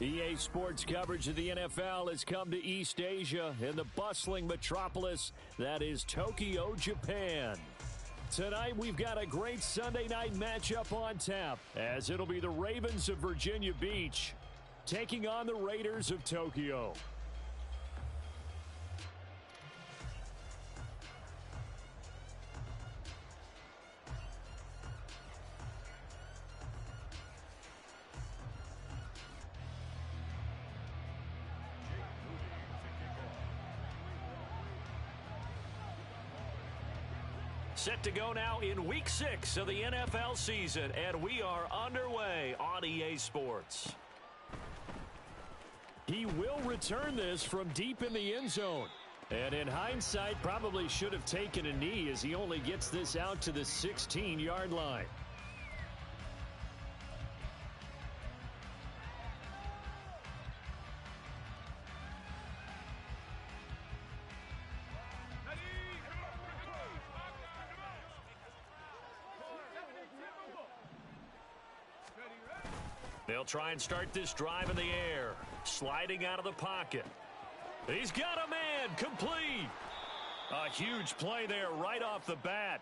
EA Sports coverage of the NFL has come to East Asia in the bustling metropolis that is Tokyo, Japan. Tonight we've got a great Sunday night matchup on tap, as it'll be the Ravens of Virginia Beach taking on the Raiders of Tokyo. Set to go now in Week 6 of the NFL season, and we are underway on EA Sports. He will return this from deep in the end zone. And in hindsight, probably should have taken a knee as he only gets this out to the 16-yard line. They'll try and start this drive in the air. Sliding out of the pocket. He's got a man. Complete. A huge play there right off the bat.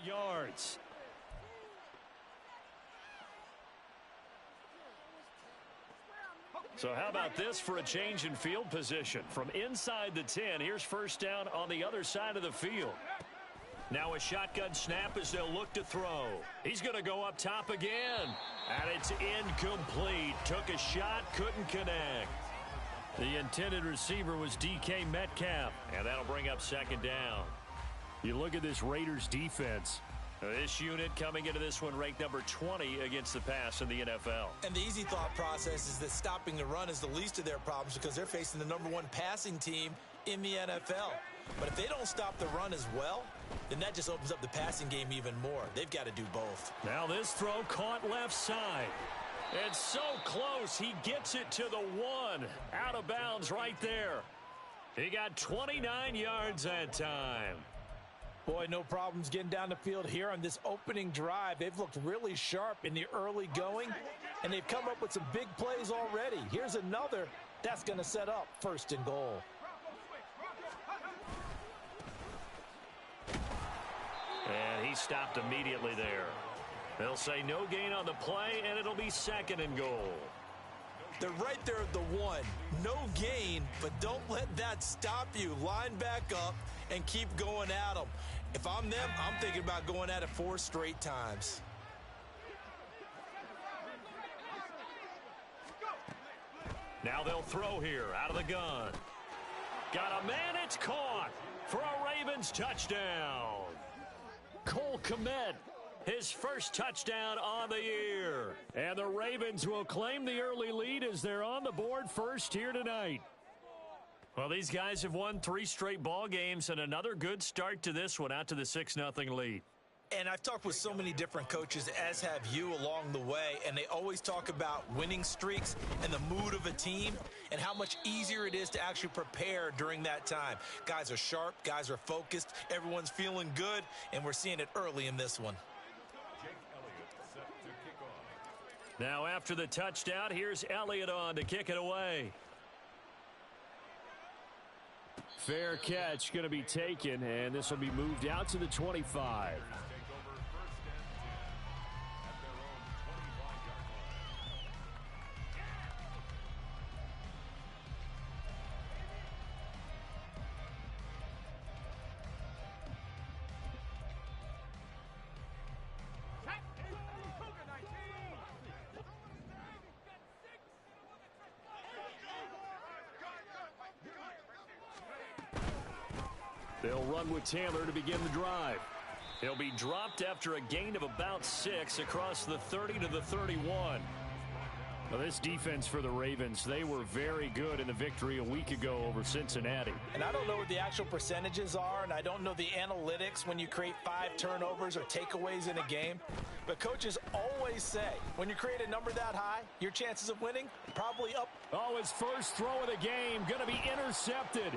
Yards. So how about this for a change in field position? From inside the 10, here's first down on the other side of the field. Now a shotgun snap as they'll look to throw. He's going to go up top again. And it's incomplete. Took a shot, couldn't connect. The intended receiver was DK Metcalf. And that'll bring up second down. You look at this Raiders defense. This unit coming into this one ranked number 20 against the pass in the NFL. And the easy thought process is that stopping the run is the least of their problems because they're facing the number 1 passing team in the NFL. But if they don't stop the run as well, then that just opens up the passing game even more. They've got to do both. Now this throw caught left side. It's so close. He gets it to the 1. Out of bounds right there. He got 29 yards that time. Boy, no problems getting down the field here on this opening drive. They've looked really sharp in the early going, and they've come up with some big plays already. Here's another that's going to set up first and goal. And he stopped immediately there. They'll say no gain on the play, and it'll be 2nd and goal. They're right there at the 1. No gain, but don't let that stop you. Line back up and keep going at them. If I'm them, I'm thinking about going at it 4 straight times. Now they'll throw here out of the gun. Got a man, it's caught for a Ravens touchdown. Cole Kmet, his first touchdown on the year. And the Ravens will claim the early lead as they're on the board first here tonight. Well, these guys have won 3 straight ball games and another good start to this one out to the 6-0 lead. And I've talked with so many different coaches, as have you, along the way, and they always talk about winning streaks and the mood of a team and how much easier it is to actually prepare during that time. Guys are sharp, guys are focused, everyone's feeling good, and we're seeing it early in this one. Now after the touchdown, here's Elliott on to kick it away. Fair catch going to be taken, and this will be moved out to the 25. They'll run with Taylor to begin the drive. He'll be dropped after a gain of about 6 across the 30 to the 31. Well, this defense for the Ravens, they were very good in the victory a week ago over Cincinnati. And I don't know what the actual percentages are, and I don't know the analytics when you create 5 turnovers or takeaways in a game. But coaches always say, when you create a number that high, your chances of winning probably up. Oh, his first throw of the game going to be intercepted.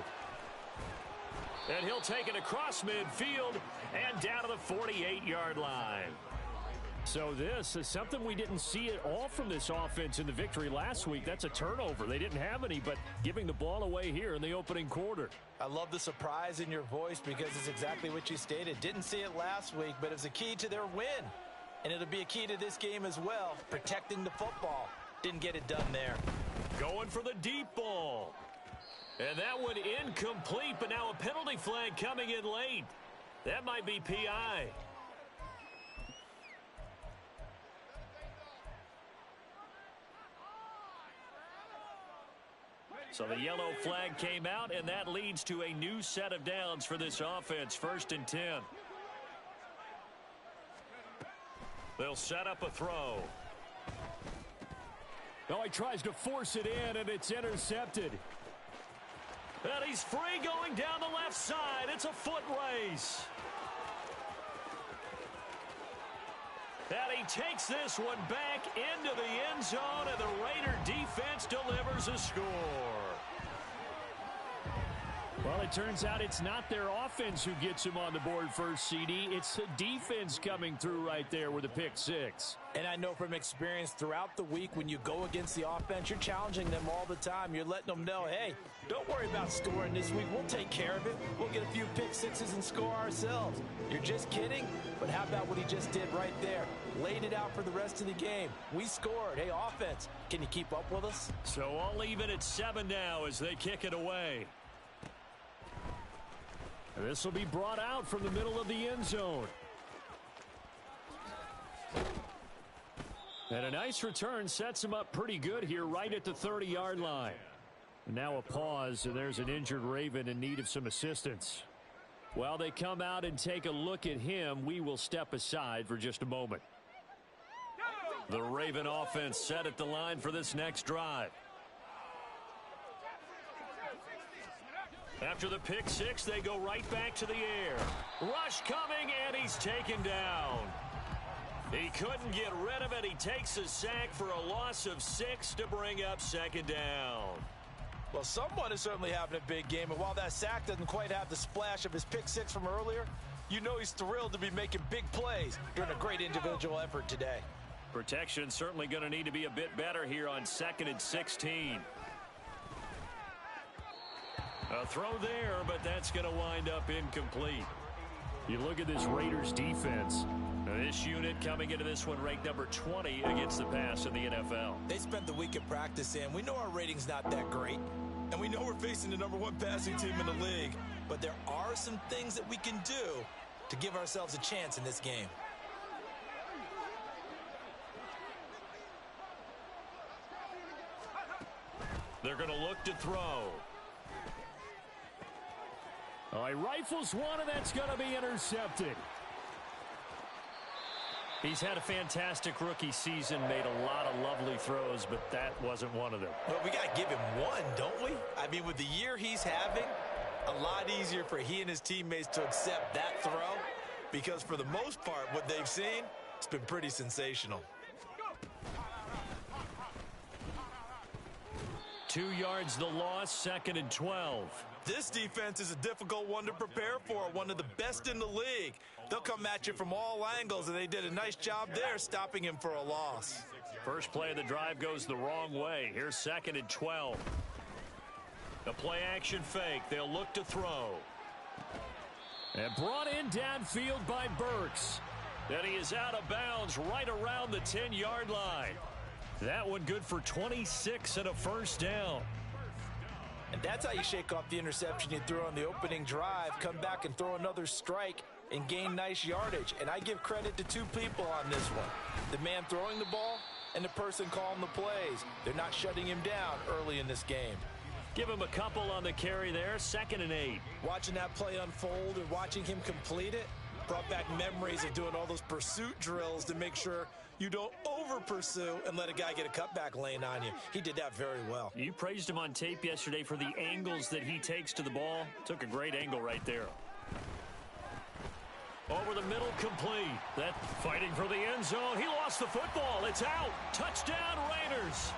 And he'll take it across midfield and down to the 48-yard line. So this is something we didn't see at all from this offense in the victory last week. That's a turnover. They didn't have any, but giving the ball away here in the opening quarter. I love the surprise in your voice because it's exactly what you stated. Didn't see it last week, but it's a key to their win. And it'll be a key to this game as well, protecting the football. Didn't get it done there. Going for the deep ball. And that one incomplete, but now a penalty flag coming in late. That might be PI. So the yellow flag came out, and that leads to a new set of downs for this offense, 1st and 10. They'll set up a throw. Oh, he tries to force it in, and it's intercepted. And he's free going down the left side. It's a foot race. And he takes this one back into the end zone, and the Raider defense delivers a score. Well, it turns out it's not their offense who gets him on the board first, CD. It's the defense coming through right there with a pick 6. And I know from experience throughout the week when you go against the offense, you're challenging them all the time. You're letting them know, hey, don't worry about scoring this week. We'll take care of it. We'll get a few pick 6s and score ourselves. You're just kidding? But how about what he just did right there? Laid it out for the rest of the game. We scored. Hey, offense, can you keep up with us? So I'll leave it at 7 now as they kick it away. And this will be brought out from the middle of the end zone. And a nice return sets him up pretty good here right at the 30-yard line. And now a pause, and there's an injured Raven in need of some assistance. While they come out and take a look at him, we will step aside for just a moment. The Raven offense set at the line for this next drive. After the pick 6, they go right back to the air. Rush coming, and he's taken down. He couldn't get rid of it. He takes a sack for a loss of 6 to bring up 2nd down. Well, someone is certainly having a big game, and while that sack doesn't quite have the splash of his pick 6 from earlier, you know he's thrilled to be making big plays during a great individual effort today. Protection certainly going to need to be a bit better here on 2nd and 16. A throw there, but that's going to wind up incomplete. You look at this Raiders defense. This unit coming into this one ranked number 20 against the pass in the NFL. They spent the week at practice in. We know our rating's not that great, and we know we're facing the number 1 passing team in the league, but there are some things that we can do to give ourselves a chance in this game. They're going to look to throw. Oh, he rifles one, and that's going to be intercepted. He's had a fantastic rookie season, made a lot of lovely throws, but that wasn't one of them. Well, we got to give him one, don't we? I mean, with the year he's having, a lot easier for he and his teammates to accept that throw, because for the most part, what they've seen, it's been pretty sensational. 2 yards the loss, 2nd and 12. This defense is a difficult one to prepare for, one of the best in the league. They'll come at you from all angles, and they did a nice job there stopping him for a loss. First play of the drive goes the wrong way. Here's 2nd and 12. The play action fake. They'll look to throw. And brought in downfield by Burks. Then he is out of bounds right around the 10-yard line. That one good for 26 and a first down. And that's how you shake off the interception you threw on the opening drive, come back and throw another strike and gain nice yardage. And I give credit to 2 people on this one. The man throwing the ball and the person calling the plays. They're not shutting him down early in this game. Give him a couple on the carry there, 2nd and 8. Watching that play unfold and watching him complete it brought back memories of doing all those pursuit drills to make sure you don't over-pursue and let a guy get a cutback lane on you. He did that very well. You praised him on tape yesterday for the angles that he takes to the ball. Took a great angle right there. Over the middle, complete. That fighting for the end zone. He lost the football. It's out. Touchdown, Raiders.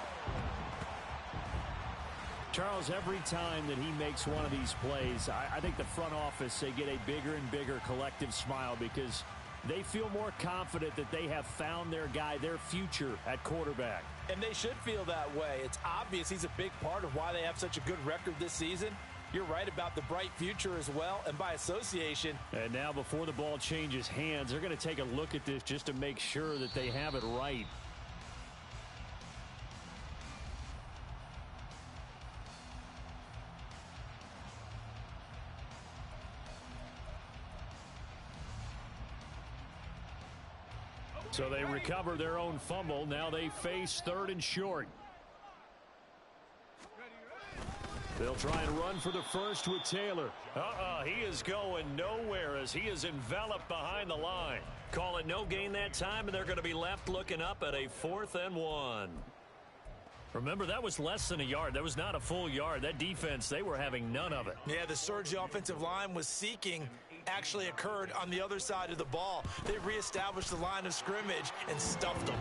Charles, every time that he makes one of these plays, I think the front office, they get a bigger and bigger collective smile because they feel more confident that they have found their guy, their future at quarterback. And they should feel that way. It's obvious he's a big part of why they have such a good record this season. You're right about the bright future as well, and by association. And now before the ball changes hands, they're going to take a look at this just to make sure that they have it right. So they recover their own fumble. Now they face 3rd and short. They'll try and run for the first with Taylor. He is going nowhere as he is enveloped behind the line. Call it no gain that time, and they're going to be left looking up at a 4th and 1. Remember, that was less than a yard. That was not a full yard. That defense, they were having none of it. Yeah, the surge the offensive line was seeking actually occurred on the other side of the ball. They reestablished the line of scrimmage and stuffed them.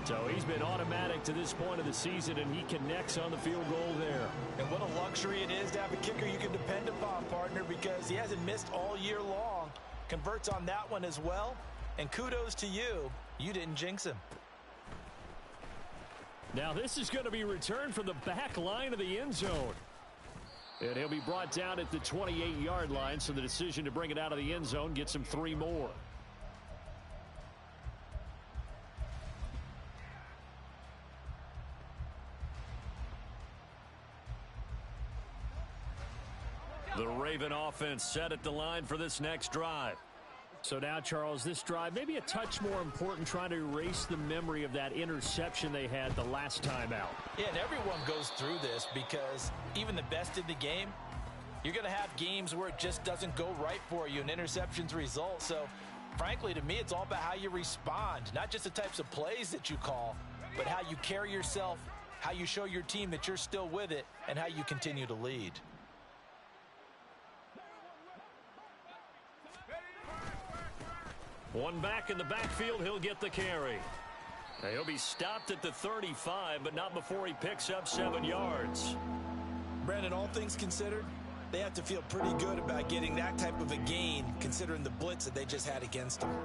So he's been automatic to this point of the season, and he connects on the field goal there. And what a luxury it is to have a kicker you can depend upon, partner, because he hasn't missed all year long. Converts on that one as well. And kudos to you. You didn't jinx him. Now this is going to be returned from the back line of the end zone. And he'll be brought down at the 28-yard line, so the decision to bring it out of the end zone gets him 3 more. The Raven offense set at the line for this next drive. So now, Charles, this drive maybe a touch more important, trying to erase the memory of that interception they had the last time out. Yeah, and everyone goes through this because even the best in the game, you're going to have games where it just doesn't go right for you and interceptions result. So, frankly, to me, it's all about how you respond, not just the types of plays that you call, but how you carry yourself, how you show your team that you're still with it, and how you continue to lead. One back in the backfield, he'll get the carry. Now he'll be stopped at the 35, but not before he picks up 7 yards. Brandon, all things considered, they have to feel pretty good about getting that type of a gain, considering the blitz that they just had against them.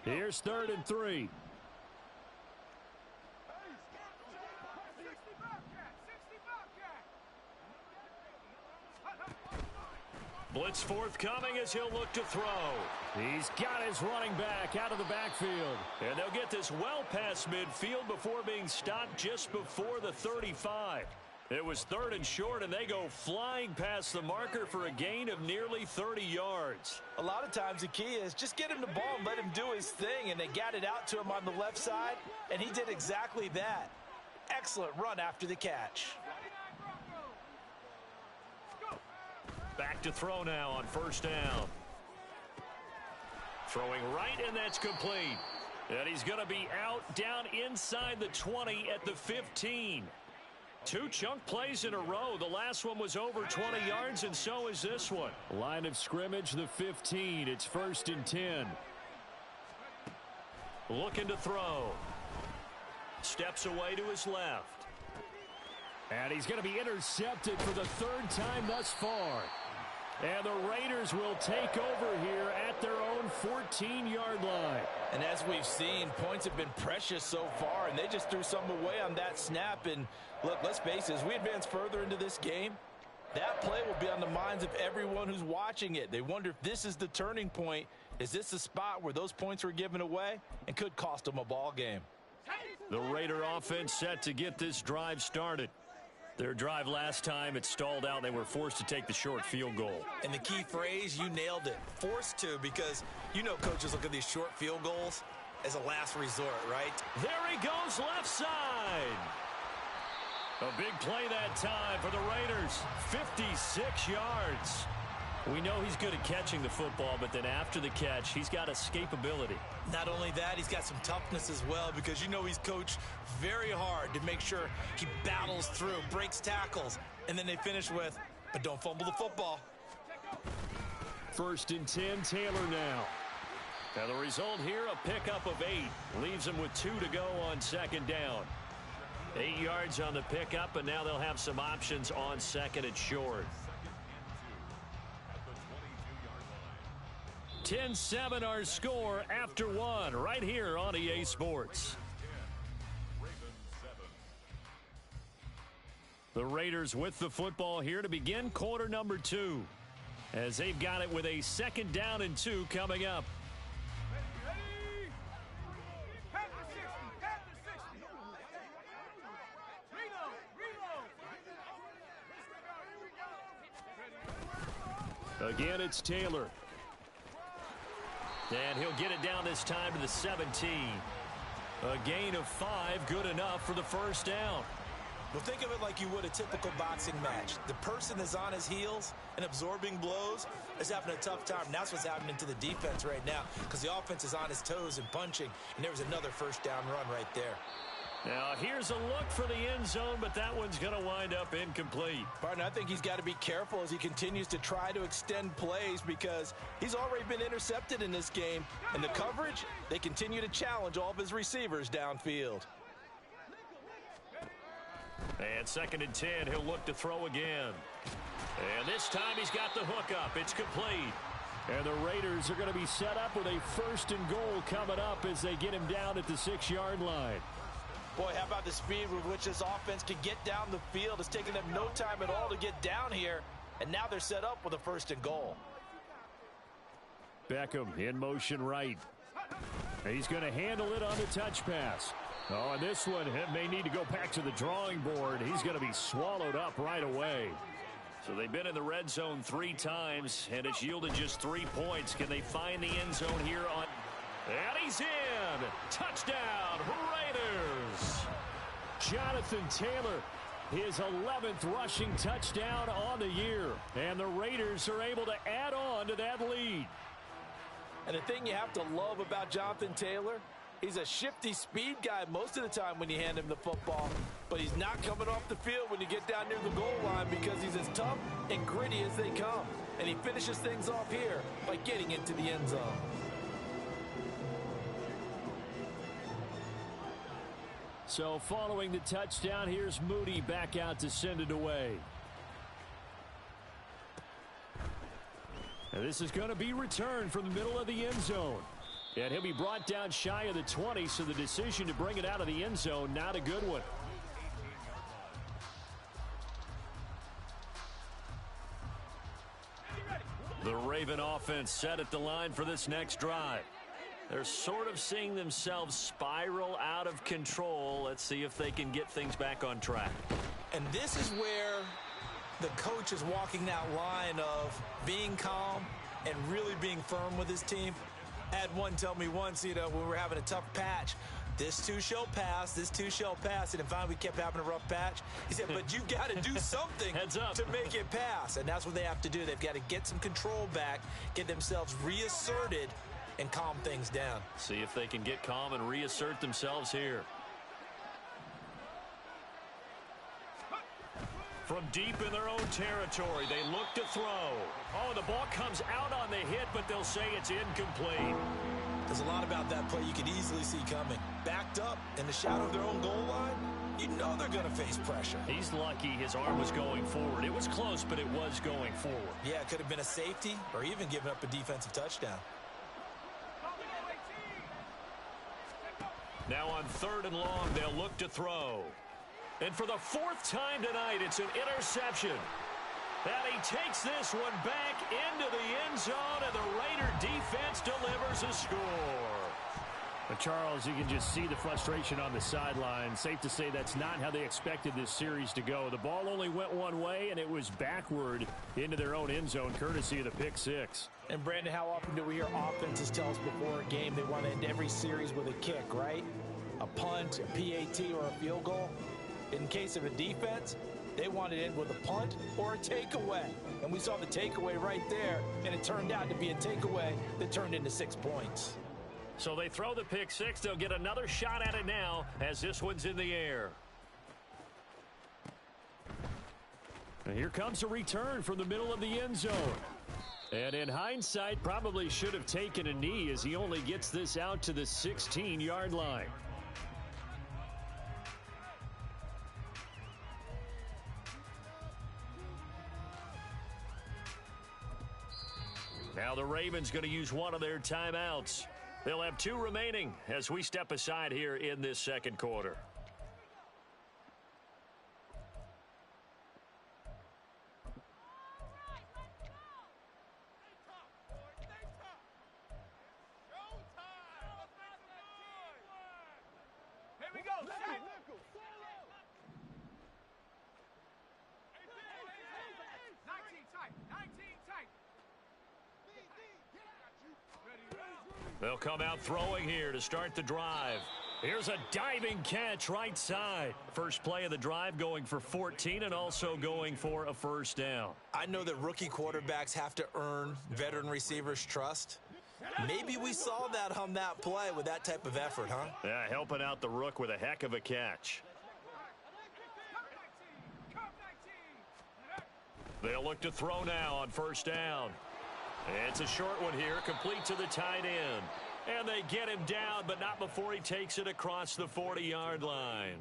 Here's 3rd and 3. Blitz forthcoming as he'll look to throw. He's got his running back out of the backfield. And they'll get this well past midfield before being stopped just before the 35. It was 3rd and short, and they go flying past the marker for a gain of nearly 30 yards. A lot of times the key is just get him the ball and let him do his thing, and they got it out to him on the left side, and he did exactly that. Excellent run after the catch. Back to throw now on 1st down. Throwing right, and that's complete. And he's going to be out down inside the 20 at the 15. 2 chunk plays in a row. The last one was over 20 yards, and so is this one. Line of scrimmage, the 15. It's 1st and 10. Looking to throw. Steps away to his left. And he's going to be intercepted for the 3rd time thus far. And the Raiders will take over here at their own 14-yard line. And as we've seen, points have been precious so far, and they just threw some away on that snap. And look, let's face it, as we advance further into this game, that play will be on the minds of everyone who's watching it. They wonder if this is the turning point. Is this the spot where those points were given away and could cost them a ball game? The Raider offense set to get this drive started. Their drive last time, it stalled out. They were forced to take the short field goal. And the key phrase, you nailed it, forced to, because you know coaches look at these short field goals as a last resort, right? There he goes left side. A big play that time for the Raiders. 56 yards. We know he's good at catching the football, but then after the catch, he's got escapability. Not only that, he's got some toughness as well, because you know he's coached very hard to make sure he battles through, breaks tackles, and then they finish with, but don't fumble the football. 1st and 10, Taylor now. And the result here, a pickup of 8. Leaves him with 2 to go on 2nd down. 8 yards on the pickup, and now they'll have some options on 2nd and short. 10-7 our score after 1 right here on EA Sports. The Raiders with the football here to begin quarter number 2, as they've got it with a 2nd down and 2 coming up. Again, it's Taylor. And he'll get it down this time to the 17. A gain of 5, good enough for the 1st down. Well, think of it like you would a typical boxing match. The person that's on his heels and absorbing blows is having a tough time. And that's what's happening to the defense right now, because the offense is on his toes and punching. And there was another 1st down run right there. Now, here's a look for the end zone, but that one's going to wind up incomplete. Partner, I think he's got to be careful as he continues to try to extend plays, because he's already been intercepted in this game. And the coverage, they continue to challenge all of his receivers downfield. And 2nd and 10, he'll look to throw again. And this time he's got the hook up. It's complete. And the Raiders are going to be set up with a 1st and goal coming up as they get him down at the 6-yard line. Boy, how about the speed with which this offense can get down the field? It's taken them no time at all to get down here, and now they're set up with a 1st and goal. Beckham in motion right. He's going to handle it on the touch pass. Oh, and this one may need to go back to the drawing board. He's going to be swallowed up right away. So they've been in the red zone 3 times, and it's yielded just 3 points. Can they find the end zone here on... And he's in! Touchdown, Raiders! Jonathan Taylor, his 11th rushing touchdown on the year. And the Raiders are able to add on to that lead. And the thing you have to love about Jonathan Taylor, he's a shifty speed guy most of the time when you hand him the football. But he's not coming off the field when you get down near the goal line, because he's as tough and gritty as they come. And he finishes things off here by getting into the end zone. So following the touchdown, here's Moody back out to send it away. And this is going to be returned from the middle of the end zone. And he'll be brought down shy of the 20, so the decision to bring it out of the end zone, not a good one. The Raven offense set at the line for this next drive. They're sort of seeing themselves spiral out of control. Let's see if they can get things back on track. And this is where the coach is walking that line of being calm and really being firm with his team. I had one tell me once, when we were having a tough patch, this too shall pass, this too shall pass. And finally we kept having a rough patch. He said, but you've got to do something to make it pass. And that's what they have to do. They've got to get some control back, get themselves reasserted, and calm things down. See if they can get calm and reassert themselves here. From deep in their own territory, they look to throw. Oh, the ball comes out on the hit, but they'll say it's incomplete. There's a lot about that play you could easily see coming. Backed up in the shadow of their own goal line, you know they're going to face pressure. He's lucky his arm was going forward. It was close, but it was going forward. Yeah, it could have been a safety or even given up a defensive touchdown. Now on 3rd and long, they'll look to throw. And for the 4th time tonight, it's an interception. And he takes this one back into the end zone, and the Raider defense delivers a score. But Charles, you can just see the frustration on the sideline. Safe to say that's not how they expected this series to go. The ball only went one way, and it was backward into their own end zone, courtesy of the pick six. And, Brandon, how often do we hear offenses tell us before a game they want to end every series with a kick, right? A punt, a PAT, or a field goal. In case of a defense, they want to end with a punt or a takeaway. And we saw the takeaway right there, and it turned out to be a takeaway that turned into 6 points. So they throw the pick six. They'll get another shot at it now as this one's in the air. And here comes a return from the middle of the end zone. And in hindsight, probably should have taken a knee as he only gets this out to the 16-yard line. Now the Ravens going to use one of their timeouts. They'll have 2 remaining as we step aside here in this second quarter. Here we go. 19 tight. 19 tight. They'll come out throwing here to start the drive. Here's a diving catch right side. First play of the drive going for 14 and also going for a first down. I know that rookie quarterbacks have to earn veteran receivers' trust. Maybe we saw that on that play with that type of effort, huh? Yeah, helping out the rook with a heck of a catch. They'll look to throw now on first down. It's a short one here, complete to the tight end. And they get him down, but not before he takes it across the 40-yard line.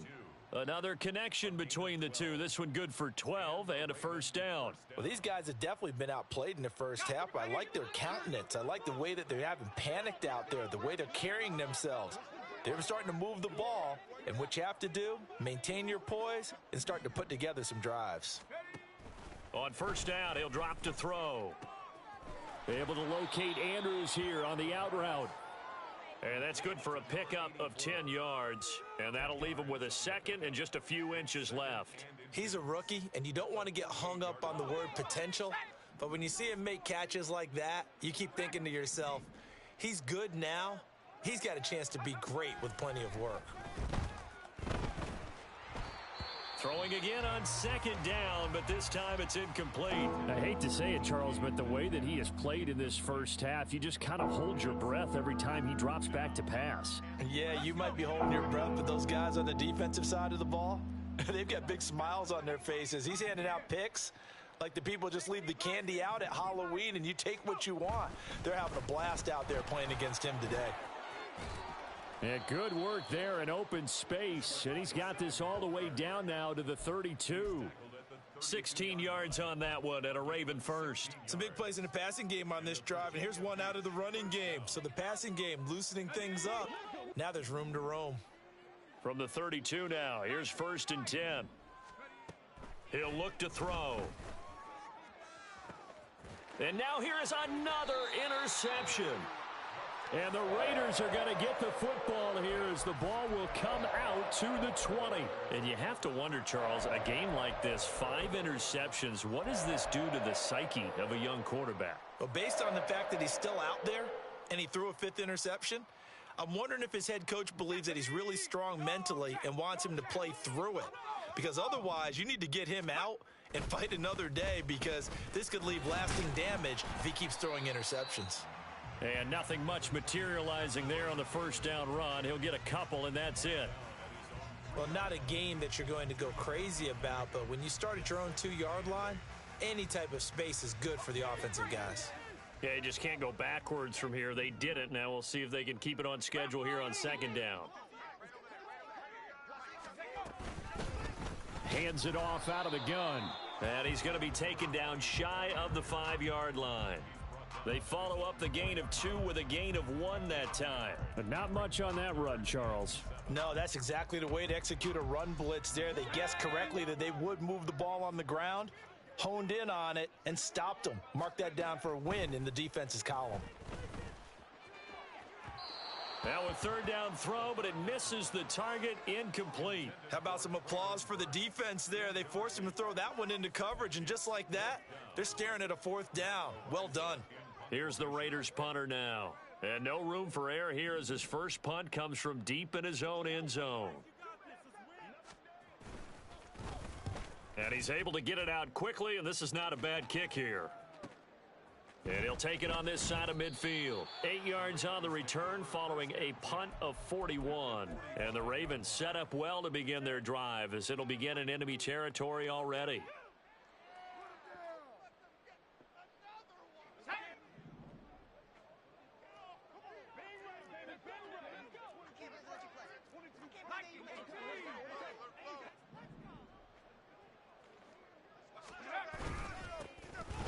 Another connection between the two. This one good for 12 and a first down. Well, these guys have definitely been outplayed in the first half. I like their countenance. I like the way that they haven't panicked out there, the way they're carrying themselves. They're starting to move the ball, and what you have to do, maintain your poise and start to put together some drives. On first down, he'll drop to throw. Able to locate Andrews here on the out route. And that's good for a pickup of 10 yards. And that'll leave him with a second and just a few inches left. He's a rookie, and you don't want to get hung up on the word potential. But when you see him make catches like that, you keep thinking to yourself, he's good now. He's got a chance to be great with plenty of work. Throwing again on second down, but this time it's incomplete. I hate to say it, Charles, but the way that he has played in this first half, you just kind of hold your breath every time he drops back to pass. Yeah, you might be holding your breath, but those guys on the defensive side of the ball, they've got big smiles on their faces. He's handing out picks like the people just leave the candy out at Halloween and you take what you want. They're having a blast out there playing against him today. Yeah, good work there in open space, and he's got this all the way down now to the 32. 16 yards on that one and a Raven first. Some big plays in the passing game on this drive, and here's one out of the running game. So the passing game loosening things up. Now there's room to roam. From the 32 now, here's first and 10. He'll look to throw. And now here is another interception. And the Raiders are going to get the football here as the ball will come out to the 20. And you have to wonder, Charles, a game like this, 5 interceptions, what does this do to the psyche of a young quarterback? Well, based on the fact that he's still out there and he threw a 5th interception, I'm wondering if his head coach believes that he's really strong mentally and wants him to play through it. Because otherwise, you need to get him out and fight another day, because this could leave lasting damage if he keeps throwing interceptions. And nothing much materializing there on the first down run. He'll get a couple, and that's it. Well, not a game that you're going to go crazy about, but when you start at your own 2-yard line, any type of space is good for the offensive guys. Yeah, you just can't go backwards from here. They did it. Now we'll see if they can keep it on schedule here on second down. Hands it off out of the gun. And he's going to be taken down shy of the 5-yard line. They follow up the gain of 2 with a gain of 1 that time. But not much on that run, Charles. No, that's exactly the way to execute a run blitz there. They guessed correctly that they would move the ball on the ground, honed in on it, and stopped them. Mark that down for a win in the defense's column. Now a third down throw, but it misses the target, incomplete. How about some applause for the defense there? They forced him to throw that one into coverage, and just like that, they're staring at a 4th down. Well done. Here's the Raiders punter now. And no room for error here as his first punt comes from deep in his own end zone. And he's able to get it out quickly, and this is not a bad kick here. And he'll take it on this side of midfield. 8 yards on the return following a punt of 41. And the Ravens set up well to begin their drive as it'll begin in enemy territory already.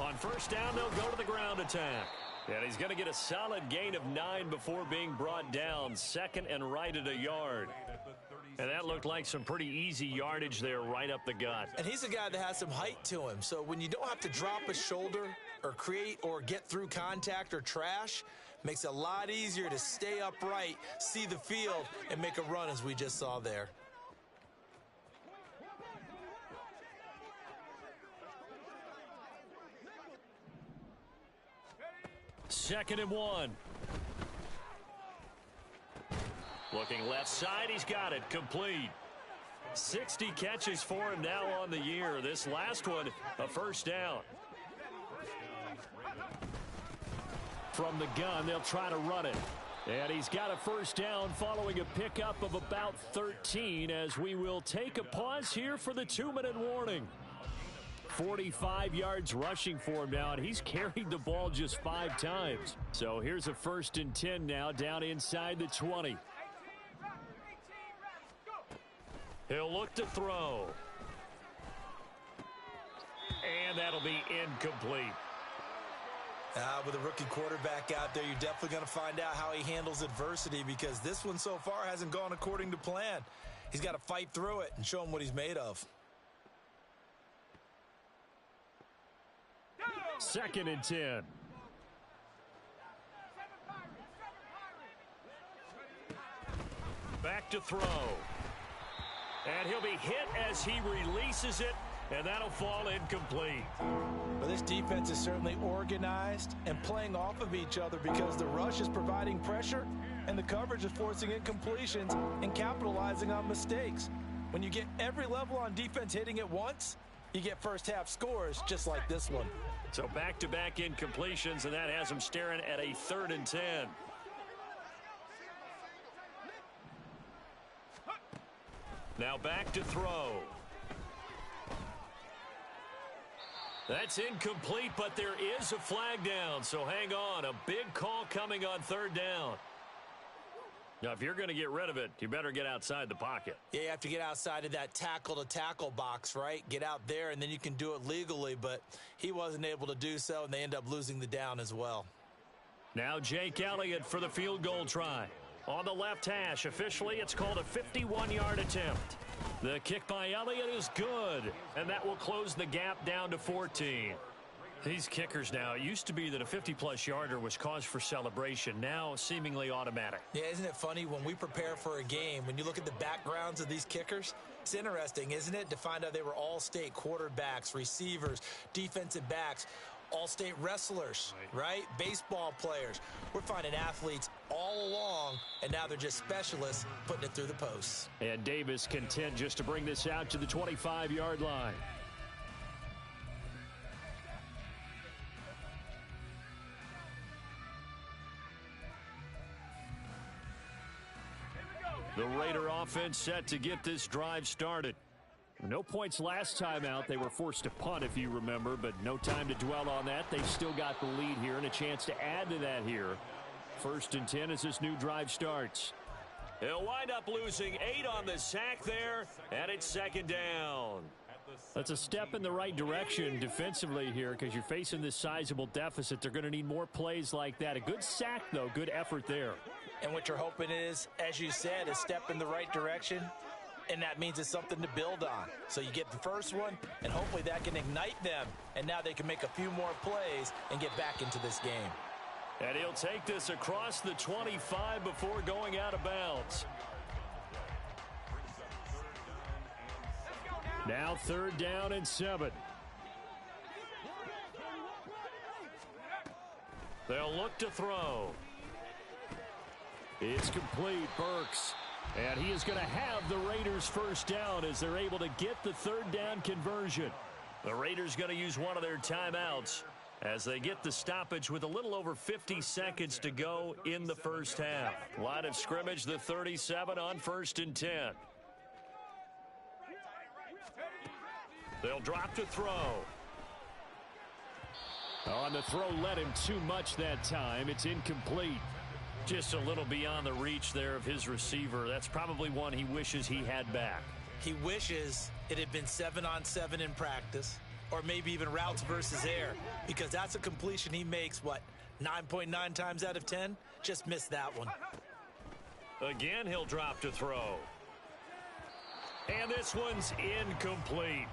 On first down, they'll go to the ground attack. And he's going to get a solid gain of 9 before being brought down. Second and right at a yard. And that looked like some pretty easy yardage there right up the gut. And he's a guy that has some height to him. So when you don't have to drop a shoulder or create or get through contact or trash, makes it a lot easier to stay upright, see the field, and make a run as we just saw there. Second and 1. Looking left side, he's got it, complete. 60 catches for him now on the year. This last one, a first down. From the gun, they'll try to run it. And he's got a first down following a pickup of about 13 as we will take a pause here for the 2-minute warning. 45 yards rushing for him now, and he's carried the ball just 5 times. So here's a 1st and 10 now down inside the 20. He'll look to throw. And that'll be incomplete. With a rookie quarterback out there, you're definitely going to find out how he handles adversity, because this one so far hasn't gone according to plan. He's got to fight through it and show him what he's made of. 2nd and 10. Back to throw. And he'll be hit as he releases it, and that'll fall incomplete. Well, this defense is certainly organized and playing off of each other, because the rush is providing pressure and the coverage is forcing incompletions and capitalizing on mistakes. When you get every level on defense hitting at once, you get first half scores just like this one. So back-to-back incompletions, and that has him staring at a 3rd and 10. Now back to throw. That's incomplete, but there is a flag down, so hang on. A big call coming on 3rd down. Now, if you're going to get rid of it, you better get outside the pocket. Yeah, you have to get outside of that tackle-to-tackle box, right? Get out there, and then you can do it legally, but he wasn't able to do so, and they end up losing the down as well. Now Jake Elliott for the field goal try. On the left hash, officially, it's called a 51-yard attempt. The kick by Elliott is good, and that will close the gap down to 14. These kickers now, it used to be that a 50-plus yarder was cause for celebration. Now seemingly automatic. Yeah, isn't it funny when we prepare for a game, when you look at the backgrounds of these kickers, it's interesting, isn't it, to find out they were all-state quarterbacks, receivers, defensive backs, all-state wrestlers, right? Baseball players. We're finding athletes all along, and now they're just specialists putting it through the posts. And Davis content just to bring this out to the 25-yard line. The Raider offense set to get this drive started. No points last time out. They were forced to punt, if you remember, but no time to dwell on that. They've still got the lead here and a chance to add to that here. 1st and 10 as this new drive starts. He'll wind up losing 8 on the sack there, and it's 2nd down. That's a step in the right direction defensively here because you're facing this sizable deficit. They're going to need more plays like that. A good sack, though. Good effort there. And what you're hoping is, as you said, a step in the right direction, and that means it's something to build on. So you get the first one, and hopefully that can ignite them, and now they can make a few more plays and get back into this game. And he'll take this across the 25 before going out of bounds. Now 3rd down and 7. They'll look to throw. It's complete. Burks. And he is going to have the Raiders' 1st down as they're able to get the 3rd down conversion. The Raiders going to use one of their timeouts as they get the stoppage with a little over 50 seconds to go in the 1st half. Line of scrimmage, the 37 on 1st and 10. They'll drop to throw. On the throw, led him too much that time. It's incomplete. Just a little beyond the reach there of his receiver. That's probably one he wishes he had back. He wishes it had been 7-on-7 in practice, or maybe even routes versus air, because that's a completion he makes, 9.9 times out of 10? Just missed that one. Again, he'll drop to throw. And this one's incomplete.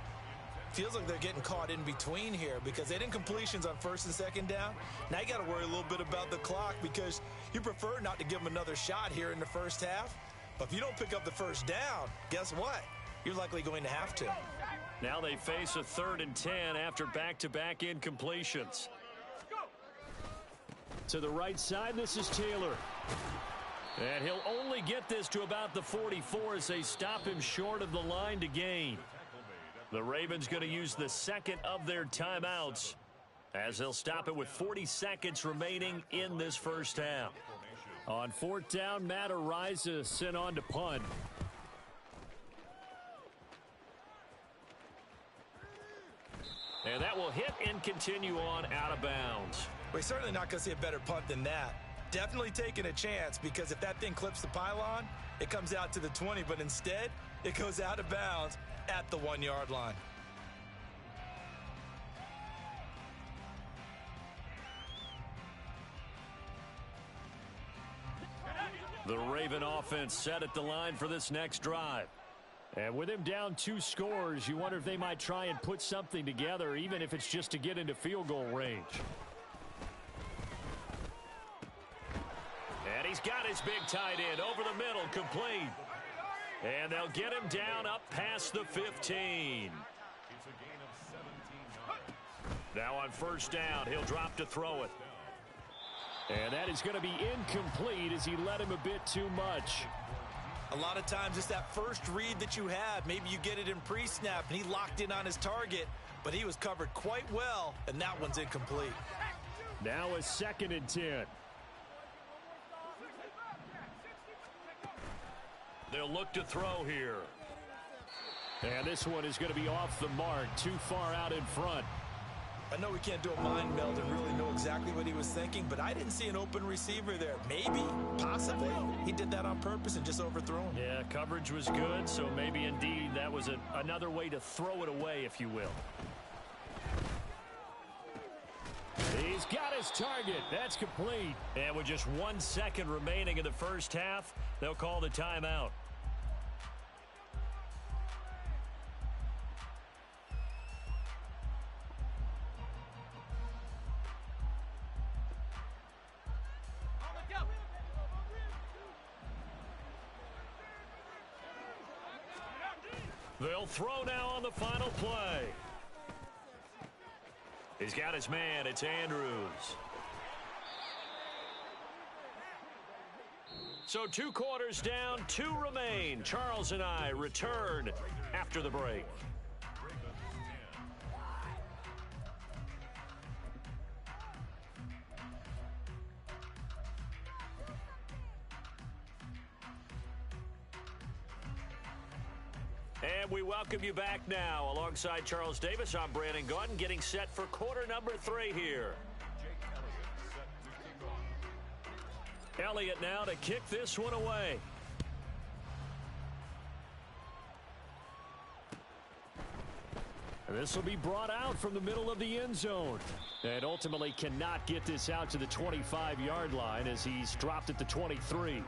Feels like they're getting caught in between here because they didn't completions on 1st and 2nd down. Now you got to worry a little bit about the clock because you prefer not to give them another shot here in the 1st half. But if you don't pick up the 1st down, guess what? You're likely going to have to. Now they face a 3rd and 10 after back-to-back incompletions. To the right side, this is Taylor. And he'll only get this to about the 44 as they stop him short of the line to gain. The Ravens going to use the 2nd of their timeouts as they'll stop it with 40 seconds remaining in this 1st half. On 4th down, Matt Araiza sent on to punt. And that will hit and continue on out of bounds. We're certainly not going to see a better punt than that. Definitely taking a chance because if that thing clips the pylon, it comes out to the 20, but instead it goes out of bounds at the 1-yard line. The Raven offense set at the line for this next drive. And with him down 2 scores, you wonder if they might try and put something together, even if it's just to get into field goal range. And he's got his big tight end over the middle, complete. And they'll get him down up past the 15. Now on 1st down, he'll drop to throw it. And that is going to be incomplete as he led him a bit too much. A lot of times it's that first read that you have. Maybe you get it in pre-snap and he locked in on his target, but he was covered quite well, and that one's incomplete. Now a 2nd and 10. They'll look to throw here. And this one is going to be off the mark, too far out in front. I know we can't do a mind meld and really know exactly what he was thinking, but I didn't see an open receiver there. Maybe, possibly, he did that on purpose and just overthrew him. Yeah, coverage was good, so maybe indeed that was another way to throw it away, if you will. He's got his target. That's complete. And with just 1 second remaining in the 1st half, they'll call the timeout. They'll throw now on the final play. He's got his man. It's Andrews. So 2 quarters down, 2 remain. Charles and I return after the break. And we welcome you back now. Alongside Charles Davis, I'm Brandon Gaudin, getting set for quarter number 3 here. Elliott now to kick this one away. This will be brought out from the middle of the end zone. And ultimately cannot get this out to the 25-yard line as he's dropped at the 23.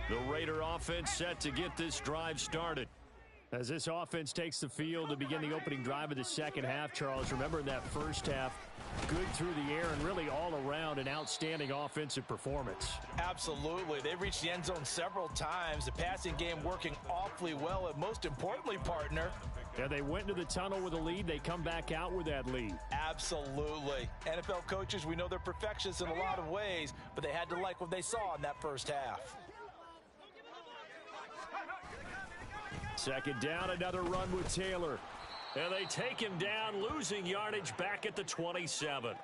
The Raider offense set to get this drive started. As this offense takes the field to begin the opening drive of the second half, Charles, remember in that first half, good through the air and really all around an outstanding offensive performance. Absolutely. They reached the end zone several times. The passing game working awfully well. And most importantly, partner, yeah, they went into the tunnel with a lead. They come back out with that lead. Absolutely. NFL coaches, we know they're perfectionists in a lot of ways, but they had to like what they saw in that first half. Second down, another run with Taylor. And they take him down, losing yardage back at the 27.